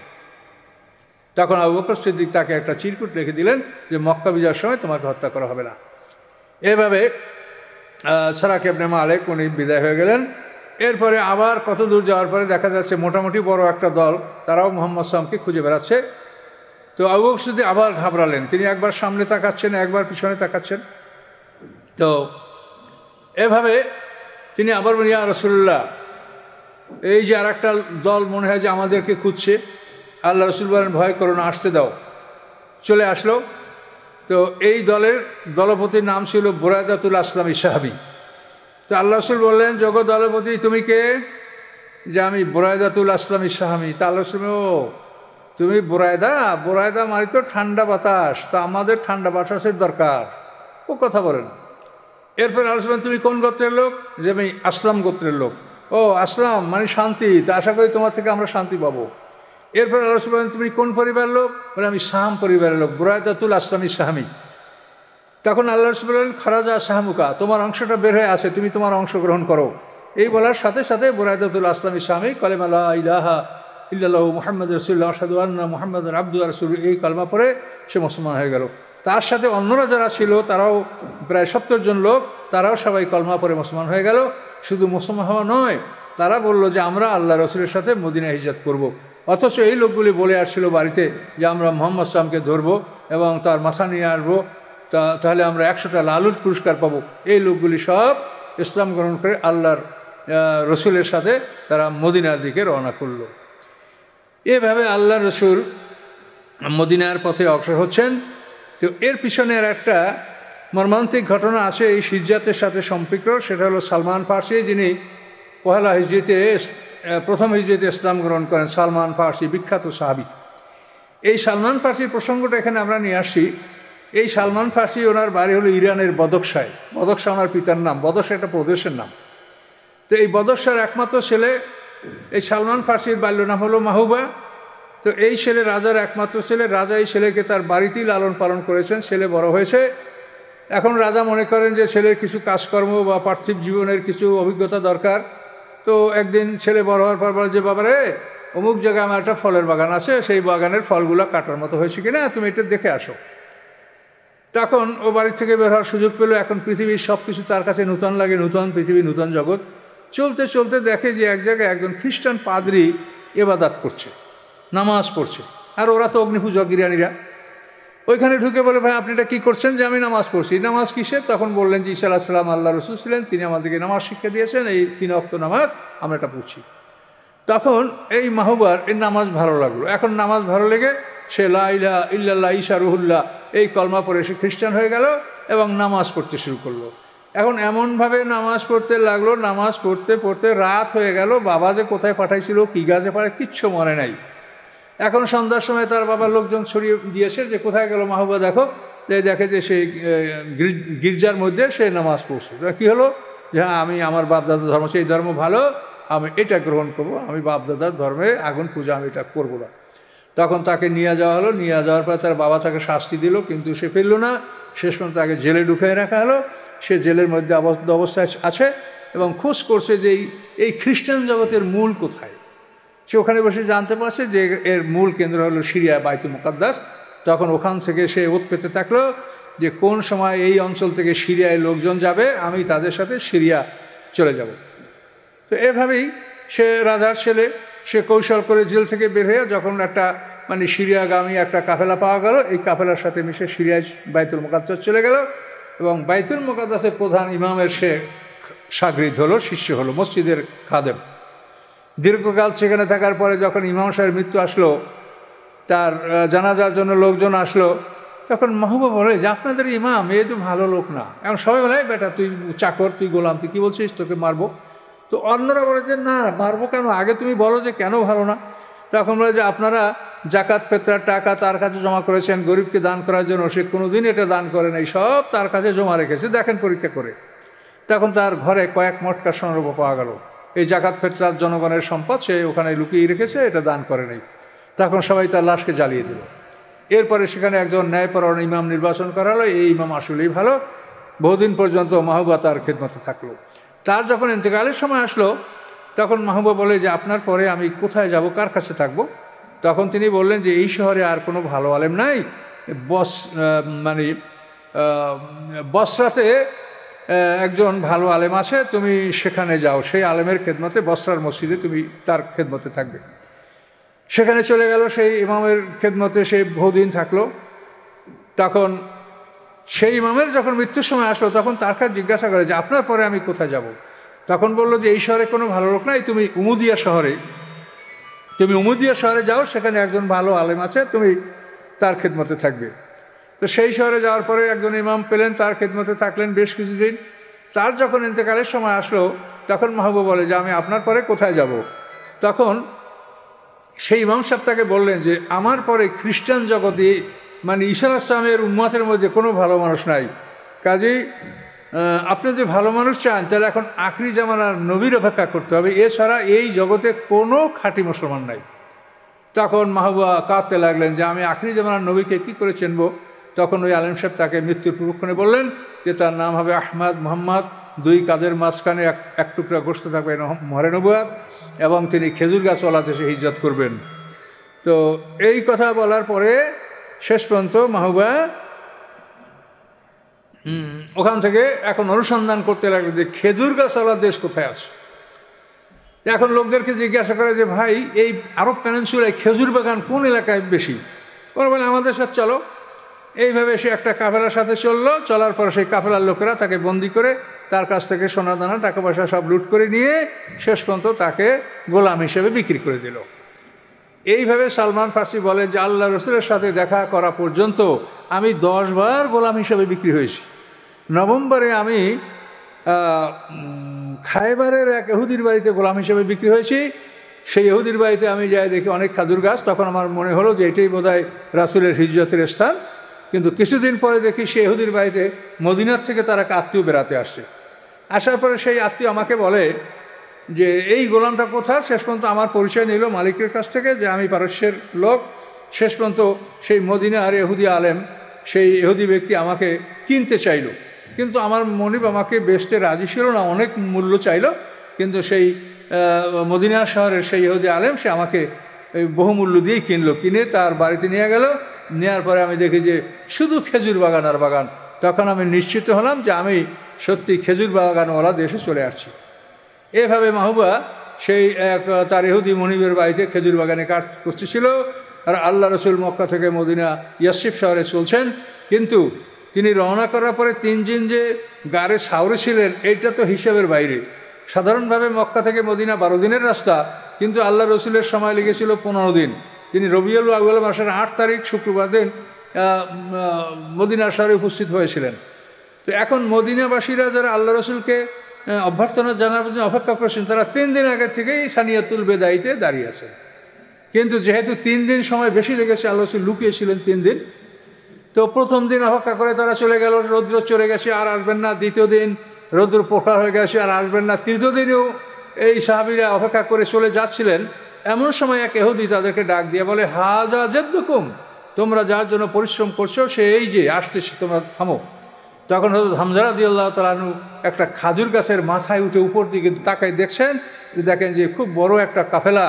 তখন আবু বকর সিদ্দিক তাকে একটা চিরকুট লিখে দিলেন যে মক্কা বিজয়ের সময় তোমাকে হত্যা করা হবে না। এভাবে সারাক ইবনে মালিক উনি বিদায় হয়ে গেলেন। এরপরে আবার কত দূর যাওয়ার পরে দেখা যাচ্ছে মোটামুটি বড় একটা দল, তারাও মুহাম্মদ সাল্লাল্লাহুকে খুঁজে বেড়াচ্ছে। তো আবু বকর সিদ্দিক আবার ঘাবড়ালেন, তিনি একবার সামনে তাকাচ্ছেন, একবার পিছনে তাকাচ্ছেন। তো এভাবে তিনি আবার বলেন, ইয়া রাসূলুল্লাহ, এই যে আর একটা দল মনে হয় যে আমাদেরকে খুঁজছে। আল্লাহ রসুল বলেন, ভয় করো না, আসতে দাও। চলে আসলো। তো এই দলের দলপতির নাম ছিল বুরায়দাতুল আসলামী সাহাবী। তো আল্লাহ রসুল বললেন, জগৎ দলপতি তুমি কে? যে আমি বুরায়দাতুল আসলামী সাহাবী। তা আল্লাহ রসুল, ও তুমি বুরায়দা? বুরায়দা মানে তো ঠান্ডা বাতাস, তো আমাদের ঠান্ডা বাতাসের দরকার, ও কথা বলেন। এরপর আল্লাহ রসুল, তুমি কোন গোত্রের লোক? যে আমি আসলাম গোত্রের লোক। ও আসলাম মানে শান্তি, তা আশা করি তোমার থেকে আমরা শান্তি পাবো। এরপর আল্লাহ রাসূল বলেন, তুমি কোন পরিবারের লোক? বলে আমি সাহাম পরিবারের লোক, বুরায়দাতুল আসলামী সাহামী। তখন আল্লাহ রাসূল বলেন, খারাজা সাহামুকা, তোমার অংশটা বের হয়ে আছে, তুমি তোমার অংশ গ্রহণ করো। এই বলার সাথে সাথে বুরায়দাতুল আসলামী সাহামী কালেমা লা ইলাহা ইল্লাল্লাহু মুহাম্মাদুর রাসূলুল্লাহ আশহাদু আন্না মুহাম্মাদান আবদুহু ওয়া রাসূলুহু, এই কালেমা পড়ে সে মুসলমান হয়ে গেল। তার সাথে অন্যরা যারা ছিল, তারাও প্রায় 70 জন লোক, তারাও সবাই কলমা পড়ে মুসলমান হয়ে গেল। শুধু মুসলমান হওয়া নয়, তারা বলল যে আমরা আল্লাহ রসুলের সাথে মদিনায় হিজরত করব। অথচ এই লোকগুলি বলে আসছিল বাড়িতে যে আমরা মুহাম্মদ সাল্লাল্লাহুকে ধরবো এবং তার মাথা নিয়ে আসবো, তাহলে আমরা 100টা লালুট পুরস্কার পাবো। এই লোকগুলি সব ইসলাম গ্রহণ করে আল্লাহর রসুলের সাথে তারা মদিনার দিকে রওনা করলো। এভাবে আল্লাহ রসুল মদিনার পথে অগ্রসর হচ্ছেন। তো এর পিছনের একটা মর্মান্তিক ঘটনা আছে এই হিজরতের সাথে সম্পৃক্ত। সেটা হলো সালমান ফার্সি, যিনি পহেলা হিজরিতে প্রথম হিজরিতে ইসলাম গ্রহণ করেন। সালমান ফার্সি বিখ্যাত সাহাবী। এই সালমান ফার্সির প্রসঙ্গটা এখানে আমরা নিয়ে আসছি। এই সালমান ফার্সি, ওনার বাড়ি হলো ইরানের বদকশায়। বদকশা ওনার পিতার নাম, বদকশা একটা প্রদেশের নাম। তো এই বদকশার একমাত্র ছেলে এই সালমান ফার্সির বাল্য নাম হলো মাহবুবা। তো এই ছেলে রাজার একমাত্র ছেলে। রাজা এই ছেলেকে তার বাড়িতেই লালন পালন করেছেন। ছেলে বড় হয়েছে। এখন রাজা মনে করেন যে ছেলের কিছু কাজকর্ম বা পার্থিব জীবনের কিছু অভিজ্ঞতা দরকার। তো একদিন ছেলে বড় হওয়ার পর বলে যে, বাবা রে, অমুক জায়গায় আমার একটা ফলের বাগান আছে, সেই বাগানের ফলগুলো কাটার মতো হয়েছে কিনা তুমি এটা দেখে আসো। তখন ও বাড়ি থেকে বের হওয়ার সুযোগ পেল। এখন পৃথিবীর সব কিছু তার কাছে নূতন লাগে, নূতন পৃথিবী, নূতন জগৎ। চলতে চলতে দেখে যে এক জায়গায় একজন খ্রিস্টান পাদ্রী ইবাদত করছে, নামাজ পড়ছে, আর ওরা তো অগ্নিপূজক ইরানীরা। ওইখানে ঢুকে বলে, ভাই আপনি এটা কী করছেন? যে আমি নামাজ পড়ছি। নামাজ কিসের? তখন বললেন যে ঈসা আলাইহিস সালাম আল্লাহ রসুল ছিলেন, তিনি আমাদেরকে নামাজ শিক্ষা দিয়েছেন, এই 3 ওয়াক্ত নামাজ আমরা এটা পড়ছি। তখন এই মাহবুবার এই নামাজ ভালো লাগলো। এখন নামাজ ভালো লেগে সে লা ইলাহা ইল্লাল্লাহ ঈসা রুহুল্লাহ এই কলমা পড়ে সে খ্রিস্টান হয়ে গেল এবং নামাজ পড়তে শুরু করলো। এখন এমনভাবে নামাজ পড়তে লাগলো, নামাজ পড়তে পড়তে রাত হয়ে গেল। বাবা যে কোথায় পাঠাইছিল, কী গাছে পাঠায়, কিচ্ছু মনে নাই। এখন সন্ধ্যার সময় তার বাবার লোকজন ছড়িয়ে দিয়েছে যে কোথায় গেল মাহবুবা, দেখো। যে দেখে যে সেই গির্জার মধ্যে সে নামাজ পড়ছে। কী হলো? যে হ্যাঁ, আমি আমার বাপদাদার ধর্ম, সেই ধর্ম ভালো, আমি এটা গ্রহণ করবো, আমি বাপদাদার ধর্মে আগুন পূজা আমি এটা করবো না। তখন তাকে নিয়ে যাওয়া হলো। নিয়ে যাওয়ার পর তার বাবা তাকে শাস্তি দিল, কিন্তু সে ফেলল না। শেষ পর্যন্ত তাকে জেলে ঢুকিয়ে রাখা হলো। সে জেলের মধ্যে আবদ্ধ অবস্থায় আছে এবং খোঁজ করছে যে এই খ্রিস্টান জগতের মূল কোথায়। সে ওখানে বসে জানতে পারছে যে এর মূল কেন্দ্র হলো সিরিয়া, বাইতুল মুকাদ্দাস। তখন ওখান থেকে সে ওত পেতে থাকলো যে কোন সময় এই অঞ্চল থেকে সিরিয়ায় লোকজন যাবে, আমি তাদের সাথে সিরিয়া চলে যাব। তো এভাবেই সে রাজার ছেলে, সে কৌশল করে জেল থেকে বের হয়ে যখন একটা সিরিয়াগামী একটা কাফেলা পাওয়া গেল, এই কাফেলার সাথে মিশে সিরিয়ায় বাইতুল মুকাদ্দাস চলে গেল এবং বাইতুল মুকাদ্দাসের প্রধান ইমামের সে শাগরিদ হলো, শিষ্য হলো, মসজিদের খাদেম। দীর্ঘকাল সেখানে থাকার পরে যখন ইমাম সাহেবের মৃত্যু আসলো, তার জানাজার জন্য লোকজন আসলো, তখন মাহবুবা বলে যে আপনাদের ইমাম এ তো ভালো লোক না। এখন সবাই বলে, বেটা তুই চাকর, তুই গোলাম, তুই কী বলছিস, তোকে মারবো। তো অন্যরা বলে যে না, মারবো কেন, আগে তুমি বলো যে কেন ভালো না। তখন বলে যে আপনারা জাকাত ফেতরার টাকা তার কাছে জমা করেছেন গরিবকে দান করার জন্য, সে কোনোদিন এটা দান করে নাই, সব তার কাছে জমা রেখেছে, দেখেন পরীক্ষা করে। তখন তার ঘরে কয়েক মটকা স্বর্ণরূপা পাওয়া গেল। এই জাকাত ফেতরার জনগণের সম্পদ সে ওখানে লুকিয়ে রেখেছে, এটা দান করে নাই। তখন সবাই তার লাশকে জ্বালিয়ে দিল। এরপরে সেখানে একজন ন্যায়পরায়ণ ইমাম নির্বাচন করা হলো। এই ইমাম আসলেই ভালো। বহুদিন পর্যন্ত মাহবুবা তার খেদমতে থাকলো। তার যখন ইন্তেকালের সময় আসলো, তখন মাহবুবা বলে যে আপনার পরে আমি কোথায় যাব, কার কাছে থাকবো? তখন তিনি বললেন যে এই শহরে আর কোনো ভালো আলেম নাই, বসরাতে একজন ভালো আলেম আছে, তুমি সেখানে যাও, সেই আলেমের খেদমতে, বসরার মসজিদে তুমি তার খেদমতে থাকবে। সেখানে চলে গেল, সেই ইমামের খেদমতে সে বহুদিন থাকলো। তখন সেই ইমামের যখন মৃত্যুর সময় আসলো, তখন তার কাছে জিজ্ঞাসা করে যে আপনার পরে আমি কোথায় যাব? তখন বলল যে এই শহরে কোনো ভালো লোক নাই, তুমি উমুদিয়া শহরে যাও, সেখানে একজন ভালো আলেম আছে, তুমি তার খেদমতে থাকবে। তো সেই শহরে যাওয়ার পরে একজন ইমাম পেলেন, তার খেদমতে থাকলেন বেশ কিছুদিন। তার যখন ইন্তেকালের সময় আসলো, তখন মাহবুব বলে যে আমি আপনার পরে কোথায় যাব? তখন সেই ইমাম সাহেব তাকে বললেন যে আমার পরে খ্রিস্টান জগতে ঈসা আলাইহিস সালামের উম্মতের মধ্যে কোনো ভালো মানুষ নাই, কাজেই আপনি যদি ভালো মানুষ চান তাহলে এখন আখরি জামানার নবীর অপেক্ষা করতে হবে, এছাড়া এই জগতে কোনো খাঁটি মুসলমান নাই। তখন মাহবুবা কাঁদতে লাগলেন যে আমি আখরি জামানার নবীকে কি করে চিনব? তখন ওই আলেম সাহেব তাকে মৃত্যুর পূর্বক্ষণে বললেন যে তার নাম হবে আহমদ মুহাম্মদ, 2 কাঁধের মাঝখানে এক টুকরা গোশত থাকবে মহরে নবুয়াত, এবং তিনি খেজুর গাছওয়ালাতে সে হিজরত করবেন। তো এই কথা বলার পরে শেষ পর্যন্ত মাহবুবা ওখান থেকে এখন অনুসন্ধান করতে লাগলো যে খেজুর গাছওয়ালা দেশ কোথায় আছে। এখন লোকদেরকে জিজ্ঞাসা করে যে ভাই এই আরব পেনিনসুলায় খেজুর বাগান কোন এলাকায় বেশি? ওরা বলে আমাদের সাথে চলো। এইভাবে সে একটা কাফেলার সাথে চললো। চলার পরে সেই কাফেলার লোকেরা তাকে বন্দি করে তার কাছ থেকে সোনা দানা টাকা পয়সা সব লুট করে নিয়ে শেষ পর্যন্ত তাকে গোলাম হিসেবে বিক্রি করে দিল। এইভাবে সালমান ফার্সি বলে যে আল্লাহ রসুলের সাথে দেখা করা পর্যন্ত আমি 10 বার গোলাম হিসেবে বিক্রি হয়েছি। নভেম্বরে আমি খায়বারের এক ইহুদির বাড়িতে গোলাম হিসেবে বিক্রি হয়েছি। সেই ইহুদির বাড়িতে আমি যাই, দেখি অনেক খাজুর গাছ। তখন আমার মনে হলো যে এটাই বোধহয় রাসূলের হিজরতের স্থান। কিন্তু কিছুদিন পরে দেখি সেই ইহুদির বাড়িতে মদিনার থেকে তারা এক আত্মীয় বেড়াতে আসছে। আসার পরে সেই আত্মীয় আমাকে বলে যে এই গোলামটা কোথায়? শেষ পর্যন্ত আমার পরিচয় নিল মালিকের কাছ থেকে যে আমি পারস্যের লোক। শেষ পর্যন্ত সেই মদিনার ইহুদি আলেম, সেই ইহুদি ব্যক্তি আমাকে কিনতে চাইল, কিন্তু আমার মনিব আমাকে বেচতে রাজি ছিল না, অনেক মূল্য চাইল। কিন্তু সেই মদিনা শহরের সেই ইহুদি আলেম সে আমাকে বহুমূল্য দিয়েই কিনলো, কিনে তার বাড়িতে নিয়ে গেল। নেওয়ার পরে আমি দেখি যে শুধু খেজুর বাগান আর বাগান। তখন আমি নিশ্চিত হলাম যে আমি সত্যি খেজুর বাগানওয়ালা দেশে চলে আসছি। এভাবে মাহবুবা সেই তার ইহুদি মনিবের বাড়িতে খেজুর বাগানে কাজ করতেছিল, আর আল্লাহ রসুল মক্কা থেকে মদিনা ইয়াসরিব শহরে চলছেন। কিন্তু তিনি রওনা করার পরে 3 দিন যে গাড়ে সাউরে ছিলেন, এইটা তো হিসেবের বাইরে। সাধারণভাবে মক্কা থেকে মদিনা 12 দিনের রাস্তা, কিন্তু আল্লাহ রসুলের সময় লেগেছিল 15 দিন। তিনি রবিউল আউয়াল মাসের 8 তারিখ শুক্রবার দিন মদিনা শহরে উপস্থিত হয়েছিলেন। তো এখন মদিনাবাসীরা যারা আল্লাহ রসুলকে অভ্যর্থনা জানার জন্য অপেক্ষা করছেন, তারা 3 দিন আগে থেকেই সানিয়াতুল বেদাইতে দাঁড়িয়ে আছে। কিন্তু যেহেতু 3 দিন সময় বেশি লেগেছে, আল্লাহ রসুল লুকিয়েছিলেন 3 দিন, তো প্রথম দিন অপেক্ষা করে তারা চলে গেল, রৌদ্র চলে গেছে আর আসবেন না। দ্বিতীয় দিন রৌদ্র প্রখর হয়ে গেছে আর আসবেন না। তৃতীয় দিনেও এই সাহাবীরা অপেক্ষা করে চলে যাচ্ছিলেন। এমন সময় এক ইহুদি তাদেরকে ডাক দিয়ে বলে, হাজা জাদ্দুকুম, তোমরা যার জন্য পরিশ্রম করছো সে এই যে আসতেছে, তোমরা থামো। তখন হযরত হামজা রাদিয়াল্লাহু তাআলা আনহু একটা খাজুর গাছের মাথায় উঠে উপর দিকে তাকায় দেখছেন, দেখেন যে খুব বড় একটা কাফেলা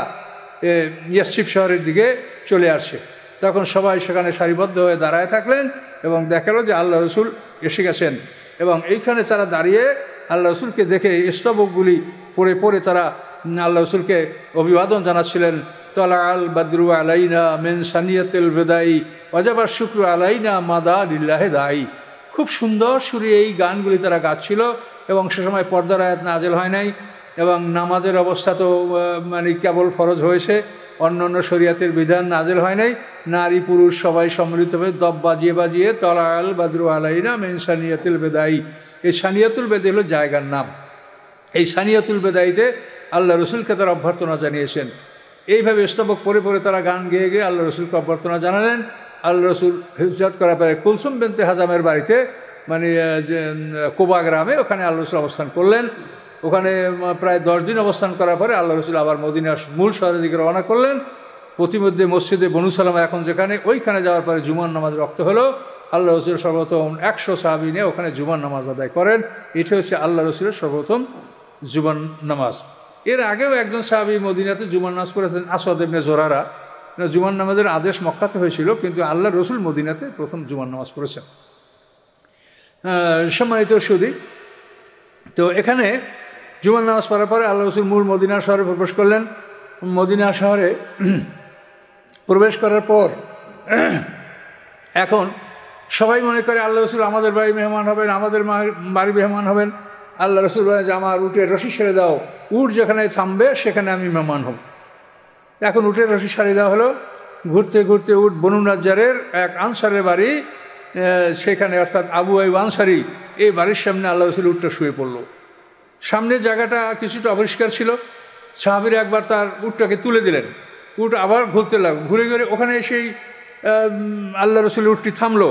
ইয়াসরিব শহরের দিকে চলে আসছে। তখন সবাই সেখানে সারিবদ্ধ হয়ে দাঁড়ায় থাকলেন এবং দেখালো যে আল্লাহ রসুল এসে গেছেন। এবং এইখানে তারা দাঁড়িয়ে আল্লাহ রসুলকে দেখে স্তবকগুলি পড়ে পড়ে তারা আল্লাহ রসুলকে অভিবাদন জানাচ্ছিলেন। তলা আল বাদরু আলাইনা মেন সানিয়াতুল বেদাই ওয়াজাবা শুকরু আলাইনা মাদা লিল্লাহি দাই। খুব সুন্দর সুরে এই গানগুলি তারা গাচ্ছিল। এবং সে সময় পর্দার আয়াত নাজেল হয় নাই, এবং নামাজের অবস্থা তো মানে কেবল ফরজ হয়েছে, অন্য অন্য শরিয়াতের বিধান নাজেল হয় নাই। নারী পুরুষ সবাই সম্মিলিতভাবে দব বাজিয়ে বাজিয়ে তলা আল বাদরু আলাইনা মেন সানিয়াতুল বেদাই। এই সানিয়াতুল বেদাই হলো জায়গার নাম। এই সানিয়াতুল বেদাইতে আল্লাহ রসুলকে তারা অভ্যর্থনা জানিয়েছেন। এইভাবে স্তবক পরে পরে তারা গান গেয়ে গিয়ে আল্লাহ রসুলকে অভ্যর্থনা জানালেন। আল্লাহ রসুল হিজরত করার পরে কুলসুম বিনতে হাজামের বাড়িতে, মানে কোবা গ্রামে, ওখানে আল্লাহ রসুল অবস্থান করলেন। ওখানে প্রায় 10 দিন অবস্থান করার পরে আল্লাহ রসুল আবার মদিনার মূল শহরের দিকে রওনা করলেন। প্রতিমধ্যে মসজিদে বনু সালামা এখন যেখানে, ওইখানে যাওয়ার পরে জুমার নামাজ রক্ত হলো। আল্লাহ রসুল সর্বপ্রথম 100 সাহাবী নিয়ে ওখানে জুমার নামাজ আদায় করেন। এটা হচ্ছে আল্লাহ রসুলের সর্বপ্রথম জুমার নামাজ। এর আগেও একজন সাহাবী মদিনাতে জুমার নামাজ পড়েছেন, আসাদ ইবনে জোরারা। জুমার নামাজের আদেশ মক্কাতে হয়েছিল, কিন্তু আল্লাহ রসুল মদিনাতে প্রথম জুমার নামাজ পড়েছেন। সম্মানিত সুদী, তো এখানে জুমার নামাজ পড়ার পরে আল্লাহ রসুল মূল মদিনা শহরে প্রবেশ করলেন। মদিনা শহরে প্রবেশ করার পর এখন সবাই মনে করে আল্লাহ রসুল আমাদের বাড়ি মেহমান হবেন, আমাদের বাড়ি মেহমান হবেন। আল্লাহ রসুল বলেন যে আমার উটের রশি ছেড়ে দাও, উট যেখানে থামবে সেখানে আমি মেহমান হব। এখন উটের রশি সারিয়ে দেওয়া হলো। ঘুরতে ঘুরতে উট বনু নাজ্জারের এক আনসারের বাড়ি, সেখানে অর্থাৎ আবু আইয়ুব আনসারি, এই বাড়ির সামনে আল্লাহ রসুল উটটা শুয়ে পড়লো। সামনের জায়গাটা কিছুটা অপরিষ্কার ছিল। সাহাবীরা একবার তার উটটাকে তুলে দিলেন। উট আবার ঘুরতে লাগলো, ঘুরে ঘুরে ওখানে সেই আল্লাহ রসুল উটটি থামলো।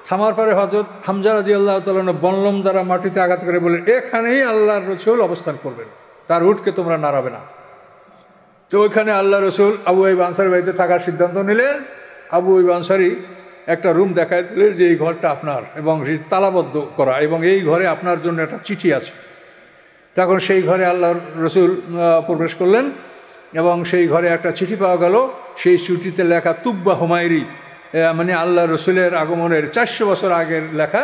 থামার পরে হযরত হামজা রাদিয়াল্লাহু তাআলা বল্লম দ্বারা মাটিতে আঘাত করে বললেন, এখানেই আল্লাহর রসুল অবস্থান করবেন, তার উটকে তোমরা নাড়াবে না। তো ওইখানে আল্লাহ রসুল আবু আইয়ুব আনসারীর বাড়িতে থাকার সিদ্ধান্ত নিলেন। আবু আইয়ুব আনসারী একটা রুম দেখায় দিলেন যে এই ঘরটা আপনার, এবং তালাবদ্ধ করা, এবং এই ঘরে আপনার জন্য একটা চিঠি আছে। তখন সেই ঘরে আল্লাহ রসুল প্রবেশ করলেন এবং সেই ঘরে একটা চিঠি পাওয়া গেল। সেই চিঠিতে লেখা তুব্বা হুমায়রি, মানে আল্লাহ রসুলের আগমনের 400 বছর আগের লেখা।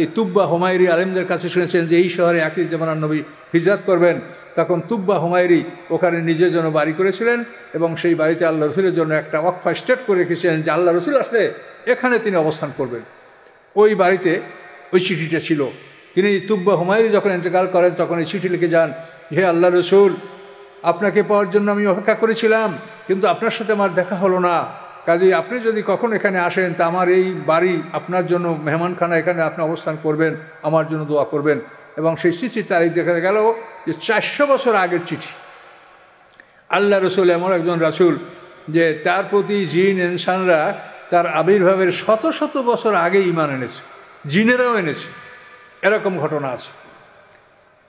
এই তুব্বা হুমায়রি আলেমদের কাছে শুনেছেন যে এই শহরে আখির জামানার নবী হিজরত করবেন। তখন তুব্বা হুমায়রি ওখানে নিজের জন্য বাড়ি করেছিলেন এবং সেই বাড়িতে আল্লাহ রসুলের জন্য একটা ওয়াকফা স্টেট করে রেখেছিলেন যে আল্লাহ রসুল আসলে এখানে তিনি অবস্থান করবেন। ওই বাড়িতে ওই চিঠিটা ছিল। তিনি তুব্বা হুমায়রি যখন ইন্তেকাল করেন তখন এই চিঠি লিখে যান, হে আল্লাহ রসুল, আপনাকে পাওয়ার জন্য আমি অপেক্ষা করেছিলাম, কিন্তু আপনার সাথে আমার দেখা হলো না। কাজেই আপনি যদি কখন এখানে আসেন তা আমার এই বাড়ি আপনার জন্য মেহমানখানা, এখানে আপনি অবস্থান করবেন, আমার জন্য দোয়া করবেন। এবং সেই চিঠির তারিখ দেখা গেল যে 400 বছর আগের চিঠি। আল্লাহ রসুল এমন একজন রাসূল যে তার প্রতি জিন ইনসানরা তার আবির্ভাবের শত শত বছর আগে ঈমান এনেছে, জিনেরাও এনেছে। এরকম ঘটনা আছে।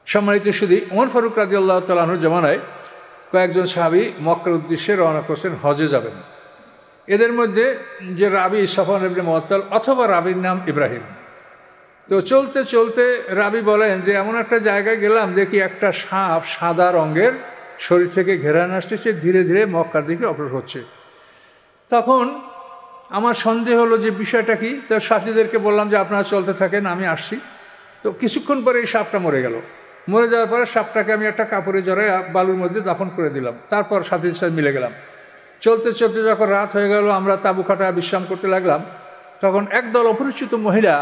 সম্মানিত শুধু ওমর ফারুক রাদিয়াল্লাহু তাআলা আনহুর জামানায় কয়েকজন সাহাবী মক্কার উদ্দেশ্যে রওনা করছেন, হজে যাবেন। এদের মধ্যে যে রাবি সফওয়ান ইবনে মুআত্তাল, অথবা রাবির নাম ইব্রাহিম। তো চলতে চলতে রাবি বলেন যে এমন একটা জায়গায় গেলাম, দেখি একটা সাপ সাদা রঙের শরীর থেকে ঘেরান আসতেছে, ধীরে ধীরে মক্কার দিকে অগ্রসর হচ্ছে। তখন আমার সন্দেহ হলো যে বিষয়টা কি। তো সাথীদেরকে বললাম যে আপনারা চলতে থাকেন, আমি আসছি। তো কিছুক্ষণ পরে এই সাপটা মরে গেল। মরে যাওয়ার পরে সাপটাকে আমি একটা কাপড়ে জড়ায় বালুর মধ্যে দাফন করে দিলাম। তারপর সাথীদের সাথে মিলে গেলাম। চলতে চলতে যখন রাত হয়ে গেল, আমরা তাঁবু খাটা বিশ্রাম করতে লাগলাম। তখন একদল অপরিচিত মহিলা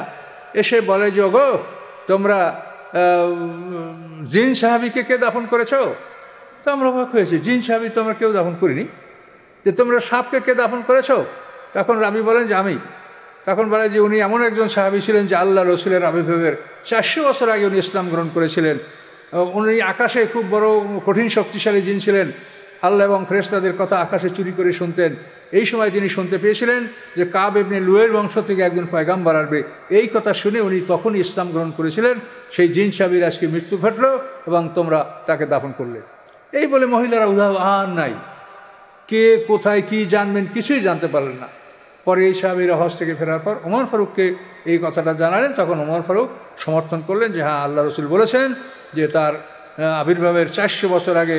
এসে বলে যে, ওগো তোমরা জিন সাহাবিকে কে দাফন করেছো? তো আমরা অবাক হয়েছি, জিন সাহাবি তো আমরা কেউ দাফন করিনি। যে তোমরা সাপকে কে দাফন করেছো? তখন রাবি বলেন যে আমি। তখন বলে যে উনি এমন একজন সাহাবি ছিলেন যে আল্লাহ রসুলের আবির্ভাবের 400 বছর আগে উনি ইসলাম গ্রহণ করেছিলেন। উনি আকাশে খুব বড় কঠিন শক্তিশালী জিন ছিলেন। আল্লাহ এবং ফেরেশতাদের কথা আকাশে চুরি করে শুনতেন। এই সময় তিনি শুনতে পেয়েছিলেন যে কাব ইবনে লুয়ের বংশ থেকে একজন পয়গাম্বর আসবে। এই কথা শুনে উনি তখনই ইসলাম গ্রহণ করেছিলেন। সেই জিন সাহাবীর আজকে মৃত্যু ঘটল এবং তোমরা তাকে দাফন করলে। এই বলে মহিলারা উদাহরণ নাই, কে কোথায় কি জানবেন কিছুই জানতে পারলেন না। পরে এই সাহাবীরা হজ থেকে ফেরার পর ওমর ফারুককে এই কথাটা জানালেন। তখন ওমর ফারুক সমর্থন করলেন যে হ্যাঁ, আল্লাহ রসুল বলেছেন যে তার আবির্ভাবের 400 বছর আগে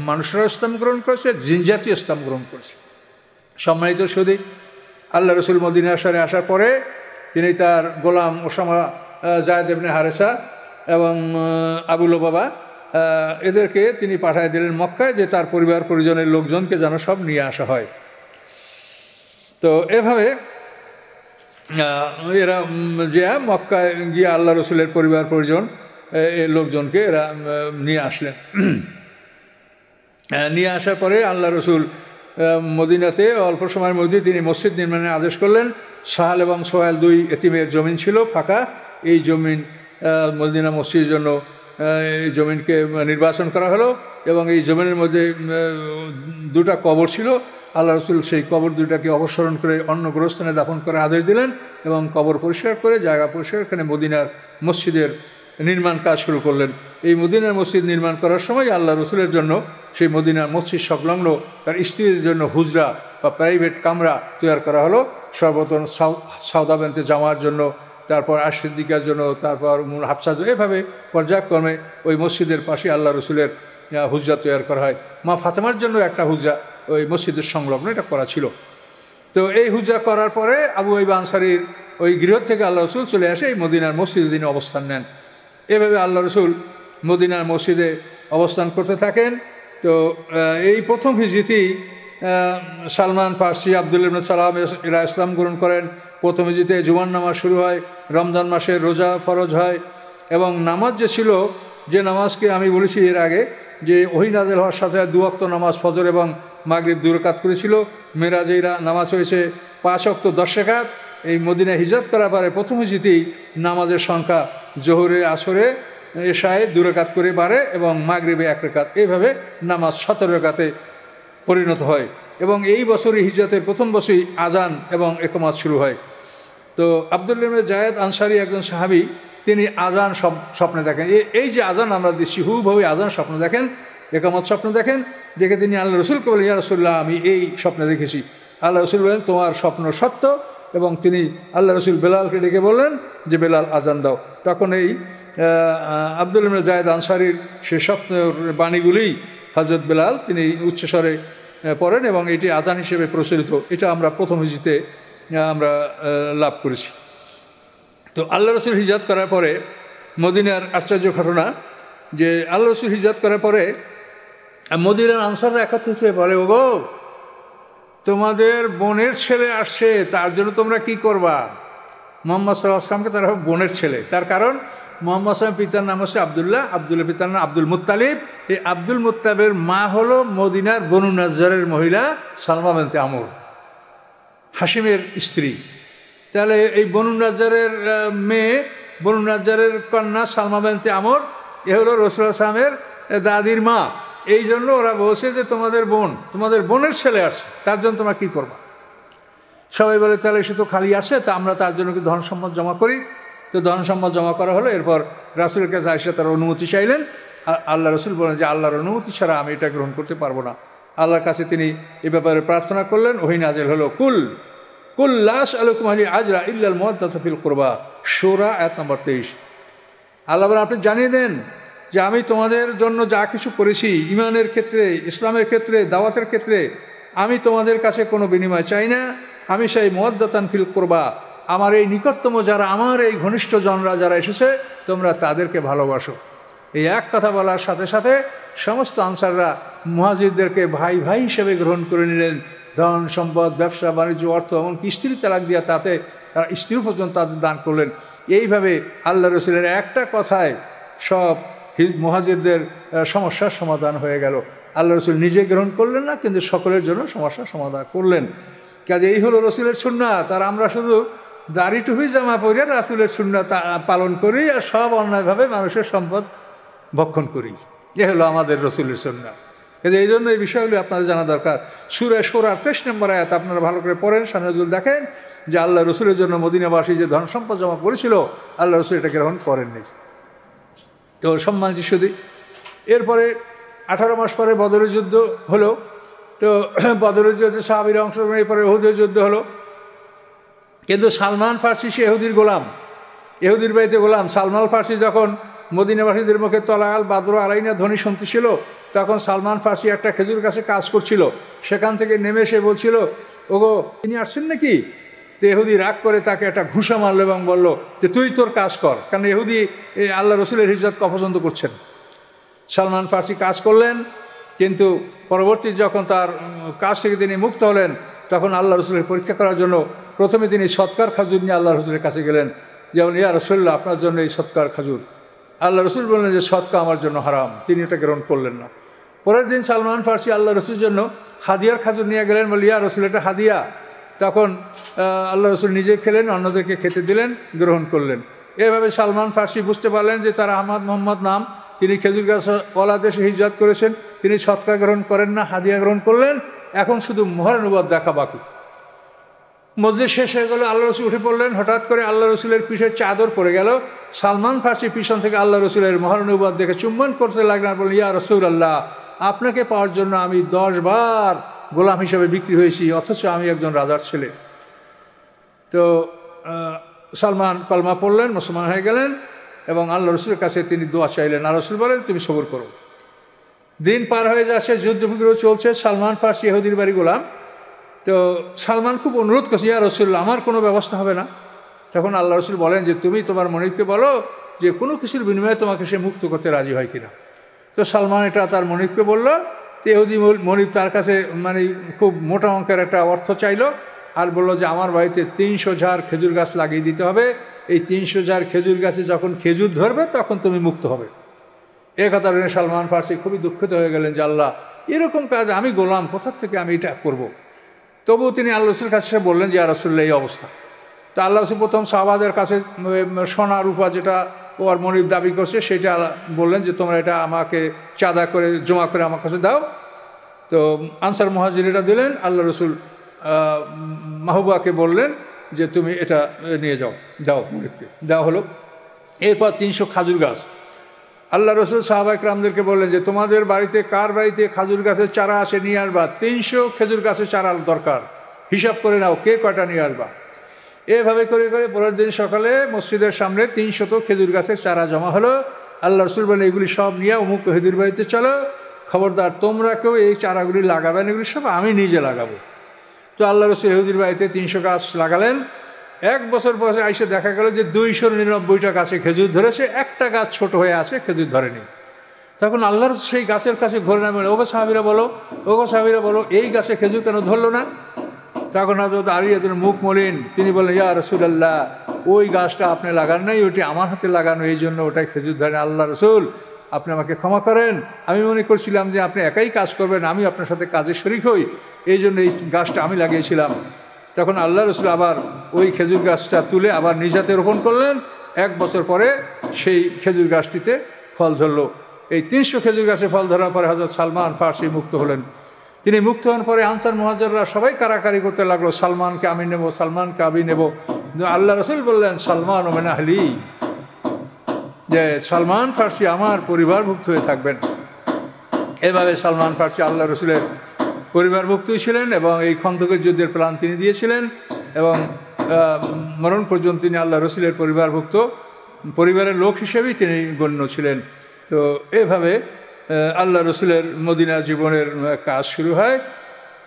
মানুষরা ইসলাম গ্রহণ করেছে, জিনজাতি ইসলাম গ্রহণ করেছে। সম্মানিত সুদী, আল্লাহ রসুল মদিনা শহরে আসার পরে তিনি তার গোলাম ওসামা, জায়েদ ইবনে হারেসা এবং আবু লুবাবা এদেরকে তিনি পাঠিয়ে দিলেন মক্কায়, যে তার পরিবার পরিজনের লোকজনকে যেন সব নিয়ে আসা হয়। তো এভাবে এরা যে মক্কায় গিয়ে আল্লাহ রসুলের পরিবার পরিজন এই লোকজনকে এরা নিয়ে আসলেন। নিয়ে আসার পরে আল্লাহ রসুল মদিনাতে অল্প সময়ের মধ্যে তিনি মসজিদ নির্মাণের আদেশ করলেন। সাহাল এবং সোহেল 2 এতিমের জমিন ছিল ফাঁকা। এই জমিন মদিনা মসজিদের জন্য এই জমিনকে নির্বাচন করা হলো এবং এই জমিনের মধ্যে 2টা কবর ছিল। আল্লাহ রসুল সেই কবর 2টাকে অপসারণ করে অন্য গোরস্থানে দাফন করার আদেশ দিলেন এবং কবর পরিষ্কার করে জায়গা পরিষ্কার করে মদিনার মসজিদের নির্মাণ কাজ শুরু করলেন। এই মদিনার মসজিদ নির্মাণ করার সময় আল্লাহ রসুলের জন্য সেই মদিনার মসজিদ সংলগ্ন তার স্ত্রীর জন্য হুজরা বা প্রাইভেট কামরা তৈরি করা হলো। সর্বপ্রথম সাউদা বিনতে জামার জন্য, তারপর আশিদ্দিকার জন্য, তারপর হাফসা, এভাবে পর্যায়ক্রমে ওই মসজিদের পাশে আল্লাহ রসুলের হুজরা তৈরি করা হয়। মা ফাতেমার জন্য একটা হুজরা ওই মসজিদের সংলগ্ন এটা করা ছিল। তো এই হুজরা করার পরে আবু আইয়ুব আনসারীর ওই গৃহ থেকে আল্লাহ রসুল চলে আসে এই মদিনার মসজিদে তিনি অবস্থান নেন। এভাবে আল্লাহ রসুল মদিনার মসজিদে অবস্থান করতে থাকেন। তো এই প্রথম হিজরিতেই সালমান ফার্সি, আবদুল্লাহ ইবনে সালাম এরা ইসলাম গ্রহণ করেন। প্রথম হিজরিতে জুমার নামাজ শুরু হয়, রমজান মাসে রোজা ফরজ হয় এবং নামাজ যে ছিল, যে নামাজকে আমি বলেছি এর আগে যে ওহী নাযিল হওয়ার সাথে 2 ওয়াক্ত নামাজ ফজর এবং মাগরিব 2 রাকাত করেছিল। মেরাজে নামাজ হয়েছে 5 ওয়াক্ত 10 রাকাত। এই মদিনায় হিজরত করার পরে প্রথম হিজরিতেই নামাজের সংখ্যা জোহরে, আসরে, এশায় 2 রাকাত করে বাড়ে এবং মাগরিবে 1 রাকাত। এইভাবে নামাজ 17 রাকাতে পরিণত হয় এবং এই বছরই হিজরতের প্রথম বছরই আজান এবং ইকামত শুরু হয়। তো আব্দুল্লাহ ইবনে জায়েদ আনসারী একজন সাহাবী, তিনি আজান স্বপ্নে দেখেন। এই যে আজান আমরা দিচ্ছি হুবহু আজান স্বপ্ন দেখেন, ইকামত স্বপ্ন দেখেন। দেখে তিনি আল্লাহ রসুলকে বলেন, ইয়া রাসূলুল্লাহ, আমি এই স্বপ্নে দেখেছি। আল্লাহ রসুল বলেন, তোমার স্বপ্ন সত্য। এবং তিনি আল্লাহ রসুল বেলালকে ডেকে বললেন যে বেলাল আজান দাও। তখন এই আব্দুল্লাহ ইবনে জায়েদ আনসারীর সে স্বপ্নের বাণীগুলি হযরত বেলাল তিনি উচ্চস্বরে পড়েন এবং এটি আজান হিসেবে প্রচলিত। এটা আমরা প্রথম হিজরিতে আমরা লাভ করেছি। তো আল্লাহ রসুল হিজরত করার পরে মদিনার আশ্চর্য ঘটনা যে আল্লাহ রসুল হিজরত করার পরে মদিনার আনসাররা একত্রিত হয়ে বলে, ওগো তোমাদের বোনের ছেলে আসছে, তার জন্য তোমরা কি করবা? মুহাম্মদ সাল্লাল্লাহু আলাইহি ওয়াসাল্লামকে তারা বোনের ছেলে। তার কারণ মুহাম্মদ সাল্লাল্লাহু আলাইহি ওয়াসাল্লাম পিতার নাম হচ্ছে আবদুল্লাহ, আবদুল্লাহ পিতার নাম আব্দুল মুত্তালিব। এই আব্দুল মুত্তালিবের মা হলো মদিনার বনু নাজ্জারের মহিলা সালমা বিনতে আমর, হাশিমের স্ত্রী। তাহলে এই বনু নাজ্জারের মেয়ে, বনু নাজ্জারের কন্যা সালমা বিনতে আমর, এ হলো রাসূলুল্লাহ সাল্লাল্লাহু আলাইহি ওয়াসাল্লামের দাদির মা। এই জন্য ওরা বলছে যে তোমাদের বোনের ছেলে আসে, তার জন্য তোমরা কী করবা? সবাই বলে তাহলে সে তো খালি আসে, তা আমরা তার জন্য কি ধন সম্পদ জমা করি? তো ধন সম্পদ জমা করা হলো। এরপর রাসূলের কাছে আয়েশা তার অনুমতি চাইলেন। আল্লাহ রসুল বলেন যে আল্লাহর অনুমতি ছাড়া আমি এটা গ্রহণ করতে পারবো না। আল্লাহর কাছে তিনি এ ব্যাপারে প্রার্থনা করলেন। ওহী নাযিল হলো, কুল লা আসআলুকুম আলাইহি আজরা ইল্লাল মাওয়াদ্দাতা ফিল কুরবা, সূরা আয়াত নম্বর 23। আল্লাহ বলেন আপনি জানিয়ে দেন যে আমি তোমাদের জন্য যা কিছু করেছি ইমানের ক্ষেত্রে, ইসলামের ক্ষেত্রে, দাওয়াতের ক্ষেত্রে, আমি তোমাদের কাছে কোনো বিনিময় চাই না। আমি সেই মুওয়াদ্দাতান ফিল কুরবা, আমার এই নিকটতম যারা, আমার এই ঘনিষ্ঠ জনরা যারা এসেছে, তোমরা তাদেরকে ভালোবাসো। এই এক কথা বলার সাথে সাথে সমস্ত আনসাররা মুহাজিরদেরকে ভাই ভাই হিসেবে গ্রহণ করে নিলেন। ধন সম্পদ, ব্যবসা বাণিজ্য, অর্থ, এমনকি স্ত্রী তালাক দিয়া তাতে তারা স্ত্রী পর্যন্ত তাদের দান করলেন। এইভাবে আল্লাহ রসুলের একটা কথায় সব মুহাজিরদের সমস্যার সমাধান হয়ে গেল। আল্লাহ রসুল নিজে গ্রহণ করলেন না, কিন্তু সকলের জন্য সমস্যার সমাধান করলেন। কাজে এই হলো রসুলের সুন্নাত। আর আমরা শুধু দাড়ি টুপি জামা পরে রাসুলের সুন্নাত পালন করি আর সব অন্যায়ভাবে মানুষের সম্পদ ভক্ষণ করি। এ হলো আমাদের রসুলের সুন্নাত। কাজে এই জন্য এই বিষয়গুলি আপনাদের জানা দরকার। সূরা শূরার 23 নম্বর আয়াত আপনারা ভালো করে পড়েন, শাহনজুল দেখেন যে আল্লাহ রসুলের জন্য মদিনাবাসী যে ধন সম্পদ জমা করেছিল, আল্লাহ রসুল এটাকে গ্রহণ করেননি। তো সম্মানিত সুধী, এরপরে 18 মাস পরে বদরের যুদ্ধ হলো। তো বদরের যুদ্ধে সাহাবীরা অংশগ্রহণ, এরপরে উহুদের যুদ্ধ হলো। কিন্তু সালমান ফার্সি সে ইহুদির গোলাম, ইহুদির বাড়িতে গোলাম। সালমান ফার্সি যখন মদিনাবাসীদের মুখে তলায়াল বাদর আলাইনা ধ্বনি শুনতেছিল, তখন সালমান ফার্সি একটা খেজুর গাছে কাজ করছিল। সেখান থেকে নেমে এসে বলছিল, ওগো তিনি আসছেন নাকি? তো ইহুদি রাগ করে তাকে একটা ঘুষা মারল এবং বলল যে তুই তোর কাজ কর, কারণ ইহুদি আল্লাহ রসুলের হিজরতকে অপছন্দ করছেন। সালমান ফার্সি কাজ করলেন, কিন্তু পরবর্তী যখন তার কাজ থেকে তিনি মুক্ত হলেন, তখন আল্লাহ রসুলের পরীক্ষা করার জন্য প্রথমে তিনি সৎকার খাজুর নিয়ে আল্লাহ রসুলের কাছে গেলেন। যেমন ইয়া রসুল্লাহ, আপনার জন্য এই সৎকার খাজুর। আল্লাহ রসুল বললেন যে সৎকা আমার জন্য হারাম, তিনি এটা গ্রহণ করলেন না। পরের দিন সালমান ফার্সি আল্লাহ রসুলের জন্য হাদিয়ার খাজুর নিয়ে গেলেন, বলে ইয়া রসুল এটা হাদিয়া। তখন আল্লাহ রসুল নিজে খেলেন, অন্যদেরকে খেতে দিলেন, গ্রহণ করলেন। এভাবে সালমান ফার্সি বুঝতে পারলেন যে তার আহমদ মোহাম্মদ নাম, তিনি খেজুর গাছ ওয়ালা দেশে হিজরত করেছেন, তিনি সৎকা গ্রহণ করেন না, হাদিয়া গ্রহণ করলেন। এখন শুধু মোহরানুবাদ দেখা বাকি। মসজিদ শেষ হয়ে গেল, আল্লাহ রসুল উঠে পড়লেন। হঠাৎ করে আল্লাহ রসুলের পিঠের চাদর পড়ে গেল। সালমান ফার্সি পিছন থেকে আল্লাহ রসুলের মোহরানুবাদ দেখে চুম্বন করতে লাগলেন, বললেন ইয়া রসুল আল্লাহ, আপনাকে পাওয়ার জন্য আমি 10 বার গোলাম হিসেবে বিক্রি হয়েছি, অথচ আমি একজন রাজার ছেলে। তো সালমান কলমা পড়লেন, মুসলমান হয়ে গেলেন এবং আল্লাহ রসুলের কাছে তিনি দোয়া চাইলেন। আল্লাহ রসুল বলেন তুমি সবর করো। দিন পার হয়ে যাচ্ছে, যুদ্ধ বিগ্রহ চলছে। সালমান ফার্সি ইহুদির বাড়ি গোলাম। তো সালমান খুব অনুরোধ করছে, ইয়া রসুল্লাহ আমার কোনো ব্যবস্থা হবে না? তখন আল্লাহ রসুল বলেন যে তুমি তোমার মনিবকে বলো যে কোনো কিছুর বিনিময়ে তোমাকে সে মুক্ত করতে রাজি হয় কিনা। তো সালমান এটা তার মনিবকে বলল। তো ইহুদি মনিব তার কাছে মানে খুব মোটা অঙ্কের একটা অর্থ চাইলো আর বললো যে আমার বাড়িতে 300 ঝাড় খেজুর গাছ লাগিয়ে দিতে হবে। এই 300 ঝাড় খেজুর গাছে যখন খেজুর ধরবে তখন তুমি মুক্ত হবে। এ কথা শুনে সালমান ফার্সি খুবই দুঃখিত হয়ে গেলেন যে আল্লাহ, এরকম কাজ আমি গোলাম, কোথা থেকে আমি এটা করব। তবুও তিনি আল্লাহ রসুলের কাছে বললেন যে ইয়া রাসূলুল্লাহ এই অবস্থা। তো আল্লাহ রসুল প্রথম সাহাবাদের কাছে সোনা রূপা যেটা ওর মনিব দাবি করছে সেটা বললেন যে তোমরা এটা আমাকে চাঁদা করে জমা করে আমার কাছে দাও। তো আনসার মুহাজিরা দিলেন। আল্লাহ রসুল মাহবুবাকে বললেন যে তুমি এটা নিয়ে যাও, দাও মনিবকে। দেওয়া হলো। এরপর 300 খাজুর গাছ। আল্লাহ রসুল সাহাবা ইকরামদেরকে বললেন যে তোমাদের বাড়িতে কার বাড়িতে খাজুর গাছের চারা আসে নিয়ে আসবা। 300 খেজুর গাছের চারা দরকার, হিসাব করে নাও কে কয়টা নিয়ে আসবা। এভাবে করে করে পরের দিন সকালে মসজিদের সামনে 300 খেজুর গাছের চারা জমা হলো। আল্লাহ রসুল বলেন এগুলি সব নিয়ে অমুক ইহুদির বাড়িতে চলো, খবরদার তোমরা কেউ এই চারাগুলি লাগাবেন, এগুলি সব আমি নিজে লাগাবো। তো আল্লাহ রসুল ইহুদির বাড়িতে 300 গাছ লাগালেন। 1 বছর পরে আইসে দেখা গেল যে 299টা গাছে খেজুর ধরেছে, একটা গাছ ছোট হয়ে আছে, খেজুর ধরেনি। তখন আল্লাহ রসুল সেই গাছের কাছে ঘুরে না বলে ওগো সাহাবীরা বলো, ওগো সাহাবীরা বলো এই গাছে খেজুর কেন ধরলো না? তখন হযরত আলী এদের মুখ মলিন, তিনি বললেন ইয়া রাসূলুল্লাহ ওই গাছটা আপনি লাগান নাই, ওইটি আমার হাতে লাগানো, এই জন্য ওটাই খেজুর ধরে। আল্লাহ রসুল আপনি আমাকে ক্ষমা করেন, আমি মনে করছিলাম যে আপনি একাই কাজ করবেন, আমি আপনার সাথে কাজে শরিক হই, এই জন্য এই গাছটা আমি লাগিয়েছিলাম। তখন আল্লাহ রসুল আবার ওই খেজুর গাছটা তুলে আবার নিজ হাতে রোপণ করলেন। 1 বছর পরে সেই খেজুর গাছটিতে ফল ধরলো। এই 300 খেজুর গাছে ফল ধরার পরে হযরত সালমান ফার্সি মুক্ত হলেন। তিনি মুক্ত হওয়ার পরে আনসার মুহাজিররা সবাই কারাকারি করতে লাগলো, সালমানকে আমি নেব, সালমানকে আমি নেব। আল্লাহ রসুল বললেন সালমান মিন আহলি, যে সালমান ফার্সি আমার পরিবারভুক্ত হয়ে থাকবেন। এভাবে সালমান ফার্সি আল্লাহ রসুলের পরিবারভুক্তই ছিলেন এবং এই খন্দকের যুদ্ধের প্ল্যান তিনি দিয়েছিলেন এবং মরণ পর্যন্ত তিনি আল্লাহ রসুলের পরিবারভুক্ত, পরিবারের লোক হিসেবেই তিনি গণ্য ছিলেন। তো এভাবে আল্লাহ রসুলের মদিনা জীবনের কাজ শুরু হয়।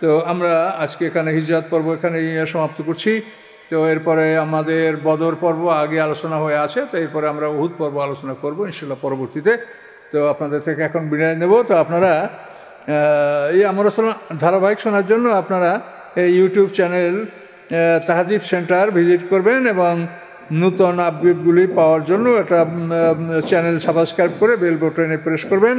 তো আমরা আজকে এখানে হিজরত পর্ব এখানে সমাপ্ত করছি। তো এরপরে আমাদের বদর পর্ব আগে আলোচনা হয়ে আছে, তো এরপরে আমরা উহুদ পর্ব আলোচনা করব ইনশাল্লাহ পরবর্তীতে। তো আপনাদের থেকে এখন বিদায় নেব। তো আপনারা এই আমার ধারাবাহিক শোনার জন্য আপনারা এই ইউটিউব চ্যানেল তাহজিব সেন্টার ভিজিট করবেন এবং নূতন আপডেটগুলি পাওয়ার জন্য একটা চ্যানেল সাবস্ক্রাইব করে বেল বাটনে প্রেস করবেন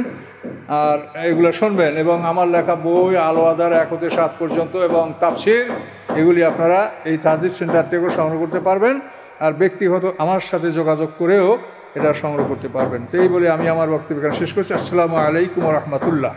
আর এগুলো শুনবেন। এবং আমার লেখা বই আলো আদার 1 হতে 7 পর্যন্ত এবং তাফসির এগুলি আপনারা এই তাহজিব সেন্টার থেকেও সংগ্রহ করতে পারবেন, আর ব্যক্তিগত আমার সাথে যোগাযোগ করেও এটা সংগ্রহ করতে পারবেন। তো এই বলে আমি আমার বক্তব্য শেষ করছি। আসসালামু আলাইকুম ওয়া রাহমাতুল্লাহ।